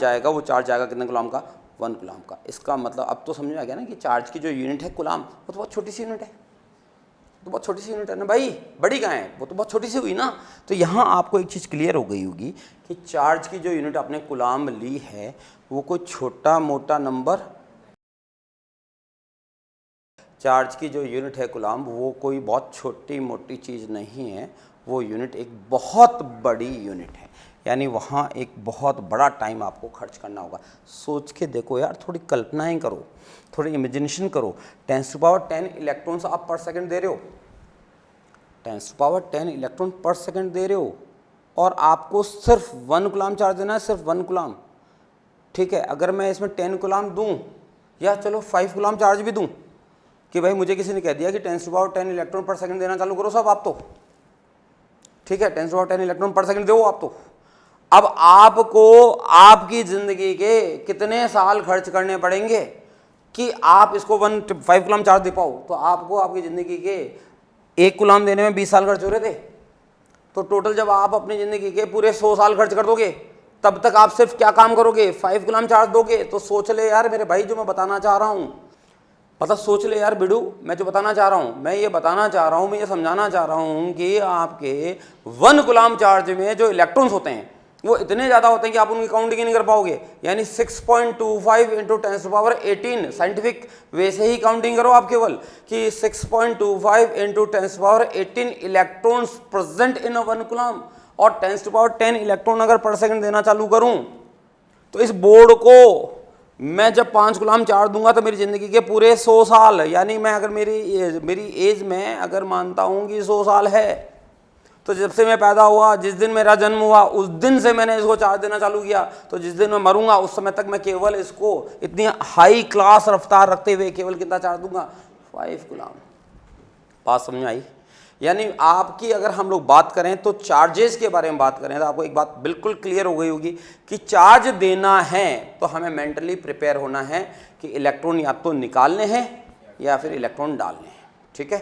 जाएगा कितने कूलम का, 1 कूलम का। इसका मतलब अब तो समझ में आ गया ना कि चार्ज की जो यूनिट है कूलम, वो तो बहुत छोटी सी यूनिट है, ना भाई, बड़ी कहाँ है, वो तो बहुत छोटी सी हुई ना। तो यहाँ आपको एक चीज़ क्लियर हो गई होगी कि चार्ज की जो यूनिट आपने कूलम ली है वो कोई छोटा मोटा नंबर, चार्ज की जो यूनिट है कूलम वो कोई बहुत छोटी मोटी चीज़ नहीं है, वो यूनिट एक बहुत बड़ी यूनिट है, यानी वहाँ एक बहुत बड़ा टाइम आपको खर्च करना होगा। सोच के देखो यार, थोड़ी कल्पनाएं करो, थोड़ी इमेजिनेशन करो, 10⁻10 इलेक्ट्रॉन्स आप पर सेकंड दे रहे हो, 10⁻10 इलेक्ट्रॉन पर सेकंड दे रहे हो, और आपको सिर्फ 1 कूलम चार्ज देना है, सिर्फ 1 कूलम, ठीक है। अगर मैं इसमें 10 कूलम दूँ या चलो 5 कूलम चार्ज भी दूँ, कि भाई मुझे किसी ने कह दिया कि 10⁻10 इलेक्ट्रॉन पर सेकंड देना चालू करो सब आप, तो ठीक है 10⁻10 इलेक्ट्रॉन पर सेकंड दो आप, तो अब आपको आपकी ज़िंदगी के कितने साल खर्च करने पड़ेंगे कि आप इसको 5 कूलम चार्ज दे पाओ। तो आपको आपकी ज़िंदगी के 1 कूलम देने में 20 साल खर्च हो रहे थे, तो टोटल जब आप अपनी ज़िंदगी के पूरे 100 साल खर्च कर दोगे, तब तक आप सिर्फ क्या काम करोगे, 5 कूलम चार्ज दोगे। तो सोच ले यार मेरे भाई, जो मैं बताना चाह रहा हूँ, मतलब सोच ले यार बिडू, मैं जो बताना चाह रहा हूँ, मैं ये समझाना चाह रहा हूँ कि आपके 1 कूलम चार्ज में जो इलेक्ट्रॉन्स होते हैं वो इतने ज़्यादा होते हैं कि आप उनकी काउंटिंग नहीं कर पाओगे, यानी 6.25 इंटू 10⁻18, साइंटिफिक वे से ही काउंटिंग करो आप केवल कि 6.25 into 10⁻18 electrons present in 1 coulomb, और 10⁻10 इलेक्ट्रॉन अगर पर सेकंड देना चालू करूँ, तो इस बोर्ड को मैं जब 5 कूलम चार्ज दूंगा तो मेरी ज़िंदगी के पूरे 100 साल, यानी मैं अगर मेरी एज में अगर मानता हूँ कि 100 साल है, तो जब से मैं पैदा हुआ, जिस दिन मेरा जन्म हुआ, उस दिन से मैंने इसको चार्ज देना चालू किया, तो जिस दिन मैं मरूंगा उस समय तक मैं केवल इसको इतनी हाई क्लास रफ्तार रखते हुए केवल कितना चार्ज दूंगा, 5 कूलम। बात समझ में आई? यानी आपकी अगर हम लोग बात करें तो चार्जेस के बारे में बात करें तो आपको एक बात बिल्कुल क्लियर हो गई होगी कि चार्ज देना है तो हमें मेंटली प्रिपेयर होना है कि इलेक्ट्रॉन या तो निकालने हैं या फिर इलेक्ट्रॉन डालने हैं, ठीक है।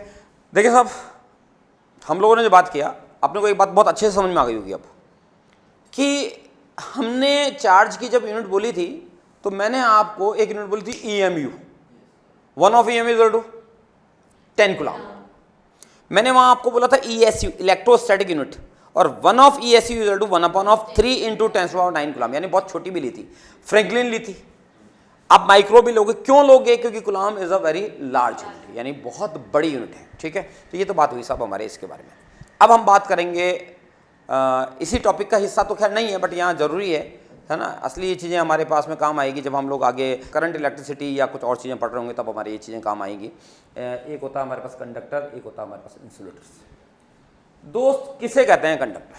देखिए साहब, हम लोगों ने जो बात किया, अपने को एक बात बहुत अच्छे से समझ में आ गई होगी अब कि हमने चार्ज की जब यूनिट बोली थी तो मैंने आपको एक यूनिट बोली थी EMU, 1 of EM is to 10 coulomb. मैंने वहां आपको बोला था ESU इलेक्ट्रोस्टैटिक यूनिट, और 1 of ESU is to 1/3 into 10⁹ coulomb, यानी बहुत छोटी भी ली थी, फ्रैंकलिन ली थी। आप माइक्रो भी लोगे, क्यों लोगे? क्योंकि coulomb is a very large unit, यानी बहुत बड़ी यूनिट है, ठीक है। तो ये तो बात हुई साहब हमारे इसके बारे में। अब हम बात करेंगे इसी टॉपिक का हिस्सा तो खैर नहीं है, बट यहाँ ज़रूरी है ना। असली ये चीज़ें हमारे पास में काम आएगी जब हम लोग आगे करंट इलेक्ट्रिसिटी या कुछ और चीज़ें पढ़ रहे होंगे, तब हमारी ये चीज़ें काम आएंगी। एक होता है हमारे पास कंडक्टर, एक होता है हमारे पास इंसुलेटर्स। दोस्त किसे कहते हैं कंडक्टर?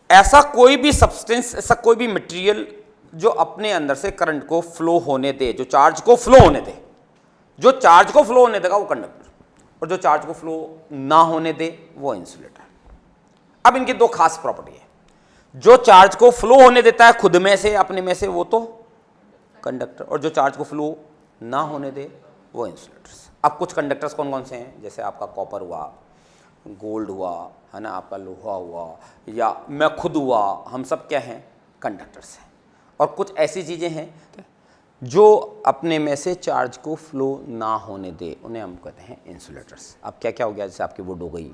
ऐसा कोई भी सब्सटेंस, ऐसा कोई भी मटेरियल जो अपने अंदर से करंट को फ्लो होने दे, जो चार्ज को फ्लो होने दे, जो चार्ज को फ्लो होने देगा वो कंडक्टर, और जो चार्ज को फ्लो ना होने दे वो इंसुलेटर। अब इनकी दो खास प्रॉपर्टी है। जो चार्ज को फ्लो होने देता है खुद में से, अपने में से, वो तो कंडक्टर, और जो चार्ज को फ्लो ना होने दे वो इंसुलेटर्स। अब कुछ कंडक्टर्स कौन कौन से हैं? जैसे आपका कॉपर हुआ, गोल्ड हुआ, है ना, आपका लोहा हुआ, या मैं खुद हुआ, हम सब क्या हैं? कंडक्टर्स हैं। और कुछ ऐसी चीज़ें हैं जो अपने में से चार्ज को फ्लो ना होने दे, उन्हें हम कहते हैं इंसुलेटर्स। अब क्या क्या हो गया? जैसे आपकी वुड हो गई,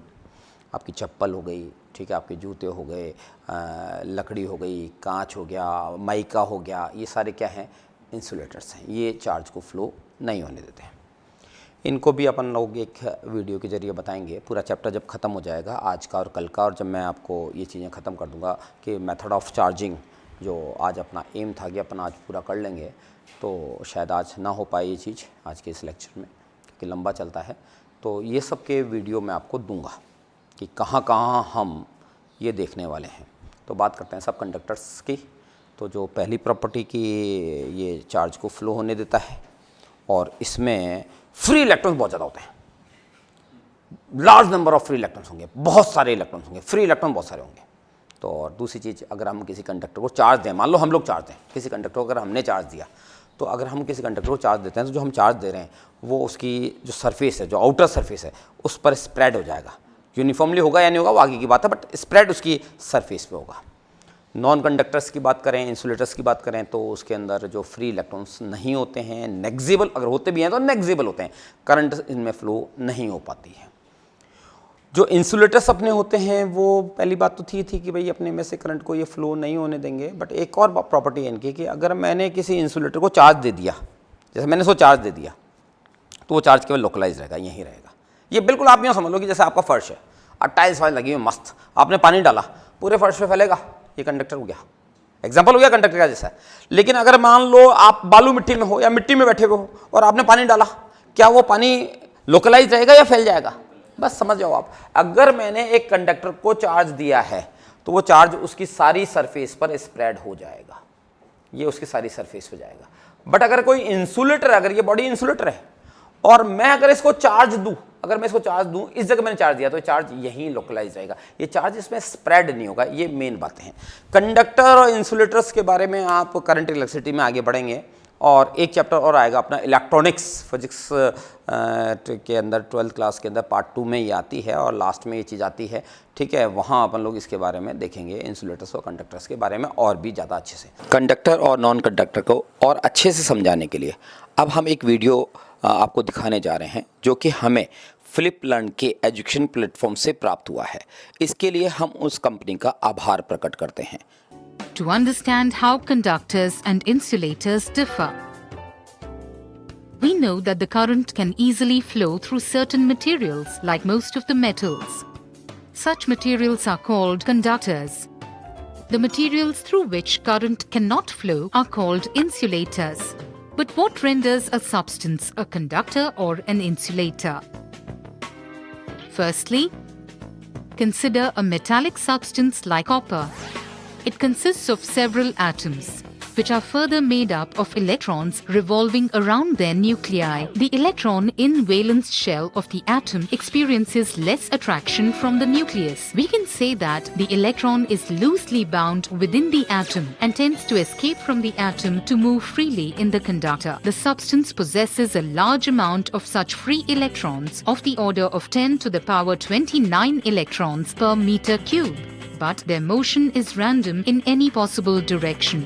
आपकी चप्पल हो गई, ठीक है, आपके जूते हो गए, लकड़ी हो गई, कांच हो गया, माइका हो गया, ये सारे क्या हैं? इंसुलेटर्स हैं। ये चार्ज को फ्लो नहीं होने देते हैं। इनको भी अपन लोग एक वीडियो के ज़रिए बताएंगे। पूरा चैप्टर जब ख़त्म हो जाएगा आज का और कल का, और जब मैं आपको ये चीज़ें ख़त्म कर दूंगा कि मेथड ऑफ चार्जिंग, जो आज अपना एम था कि अपन आज पूरा कर लेंगे, तो शायद आज ना हो पाए ये चीज़ आज के इस लेक्चर में, क्योंकि लंबा चलता है। तो ये सब के वीडियो मैं आपको दूंगा कि कहाँ कहाँ हम ये देखने वाले हैं। तो बात करते हैं सब कंडक्टर्स की। तो जो पहली प्रॉपर्टी की, ये चार्ज को फ्लो होने देता है, और इसमें फ्री इलेक्ट्रॉन्स बहुत ज़्यादा होते हैं। Large number of free electrons होंगे, बहुत सारे इलेक्ट्रॉन्स होंगे, फ्री इलेक्ट्रॉन बहुत सारे होंगे। तो और दूसरी चीज़, अगर हम किसी कंडक्टर को चार्ज दें, मान लो हम लोग चार्ज दें किसी कंडक्टर को, अगर हमने चार्ज दिया, तो अगर हम किसी कंडक्टर को चार्ज देते हैं तो जो हम चार्ज दे रहे हैं वो उसकी जो सरफेस है, जो आउटर सरफेस है, उस पर स्प्रेड हो जाएगा। यूनिफॉर्मली होगा या नहीं होगा वो आगे की बात है, बट स्प्रेड उसकी सरफेस पे होगा। नॉन कंडक्टर्स की बात करें, इंसुलेटर्स की बात करें, तो उसके अंदर जो फ्री इलेक्ट्रॉन्स नहीं होते हैं, नेग्जिबल, अगर होते भी हैं तो नेग्जिबल होते हैं, करंट इनमें फ्लो नहीं हो पाती है। जो इंसुलेटर्स अपने होते हैं, वो पहली बात तो थी कि भाई अपने में से करंट को ये फ्लो नहीं होने देंगे, बट एक और प्रॉपर्टी है इनकी कि अगर मैंने किसी इंसुलेटर को चार्ज दे दिया, जैसे मैंने इसको चार्ज दे दिया, तो वो चार्ज केवल लोकलाइज रहेगा, यहीं रहेगा। ये बिल्कुल आप यूँ समझ लो कि जैसे आपका फर्श है और टाइल्स वाइल्स लगी हुई मस्त, आपने पानी डाला, पूरे फर्श पे फैलेगा, ये कंडक्टर हो गया, एग्जाम्पल हो गया कंडक्टर का जैसा। लेकिन अगर मान लो आप बालू मिट्टी में हो या मिट्टी में बैठे हुए हो और आपने पानी डाला, क्या वो पानी लोकलाइज रहेगा या फैल जाएगा? बस समझ जाओ आप। अगर मैंने एक कंडक्टर को चार्ज दिया है तो वो चार्ज उसकी सारी सरफेस पर स्प्रेड हो जाएगा, ये उसकी सारी सरफेस हो जाएगा। बट अगर कोई इंसुलेटर, अगर ये बॉडी इंसुलेटर है और मैं अगर इसको चार्ज दूं, अगर मैं इसको चार्ज दूं, इस जगह मैंने चार्ज दिया, तो चार्ज यहीं लोकलाइज रहेगा, ये चार्ज इसमें स्प्रेड नहीं होगा। ये मेन बातें हैं कंडक्टर और इंसुलेटर्स के बारे में। आप करंट इलेक्ट्रिसिटी में आगे बढ़ेंगे और एक चैप्टर और आएगा अपना इलेक्ट्रॉनिक्स, फिजिक्स के अंदर 12th क्लास के अंदर पार्ट 2 में ये आती है और लास्ट में ये चीज़ आती है, ठीक है। वहाँ अपन लोग इसके बारे में देखेंगे, इंसुलेटर्स और कंडक्टर्स के बारे में और भी ज़्यादा अच्छे से। कंडक्टर और नॉन कंडक्टर को और अच्छे से समझाने के लिए अब हम एक वीडियो आपको दिखाने जा रहे हैं, जो कि हमें फ्लिप लर्न के एजुकेशन प्लेटफॉर्म से प्राप्त हुआ है। इसके लिए हम उस कंपनी का आभार प्रकट करते हैं। To understand how conductors and insulators differ. We know that the current can easily flow through certain materials like most of the metals. Such materials are called conductors. The materials through which current cannot flow are called insulators. But what renders a substance a conductor or an insulator? Firstly, consider a metallic substance like copper. It consists of several atoms, which are further made up of electrons revolving around their nuclei. The electron in valence shell of the atom experiences less attraction from the nucleus. We can say that the electron is loosely bound within the atom and tends to escape from the atom to move freely in the conductor. The substance possesses a large amount of such free electrons of the order of 10 to the power 29 electrons per meter cube. But their motion is random in any possible direction.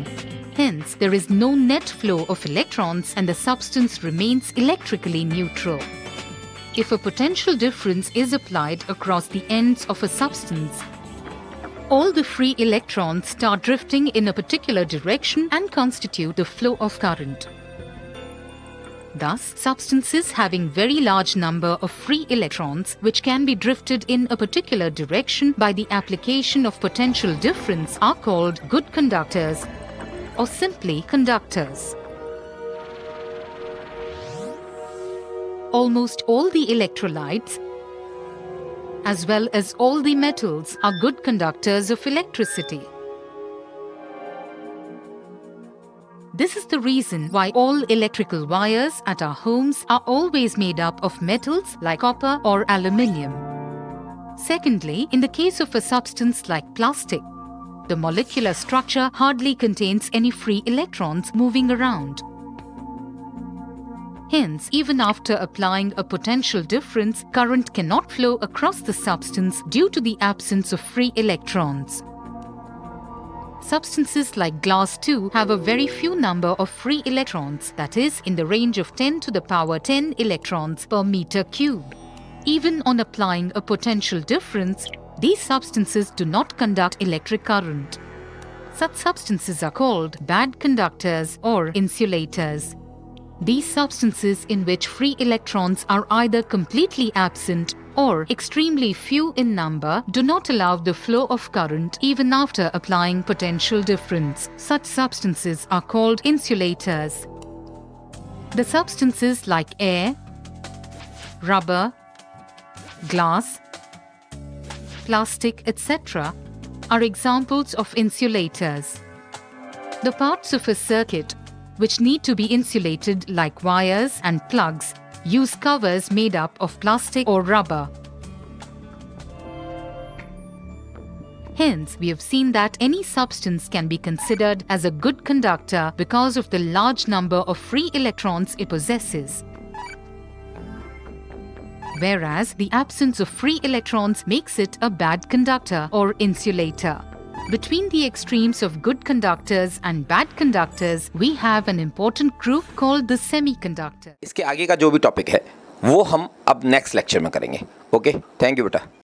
Hence, there is no net flow of electrons and the substance remains electrically neutral. If a potential difference is applied across the ends of a substance, all the free electrons start drifting in a particular direction and constitute the flow of current. Thus, substances having very large number of free electrons which can be drifted in a particular direction by the application of potential difference are called good conductors or simply conductors. Almost all the electrolytes as well as all the metals are good conductors of electricity. This is the reason why all electrical wires at our homes are always made up of metals like copper or aluminium. Secondly, in the case of a substance like plastic, the molecular structure hardly contains any free electrons moving around. Hence, even after applying a potential difference, current cannot flow across the substance due to the absence of free electrons. Substances like glass too have a very few number of free electrons, that is, in the range of 10 to the power 10 electrons per meter cube. Even on applying a potential difference, these substances do not conduct electric current. Such substances are called bad conductors or insulators. These substances in which free electrons are either completely absent or extremely few in number do not allow the flow of current even after applying potential difference. Such substances are called insulators. The substances like air, rubber, glass, plastic, etc. are examples of insulators. The parts of a circuit which need to be insulated like wires and plugs use covers made up of plastic or rubber. Hence, we have seen that any substance can be considered as a good conductor because of the large number of free electrons it possesses. Whereas the absence of free electrons makes it a bad conductor or insulator. Between the extremes of good conductors and bad conductors, we have an important group called the semiconductor. इसके आगे का जो भी topic है वो हम अब next lecture में करेंगे. ओके, थैंक यू बेटा.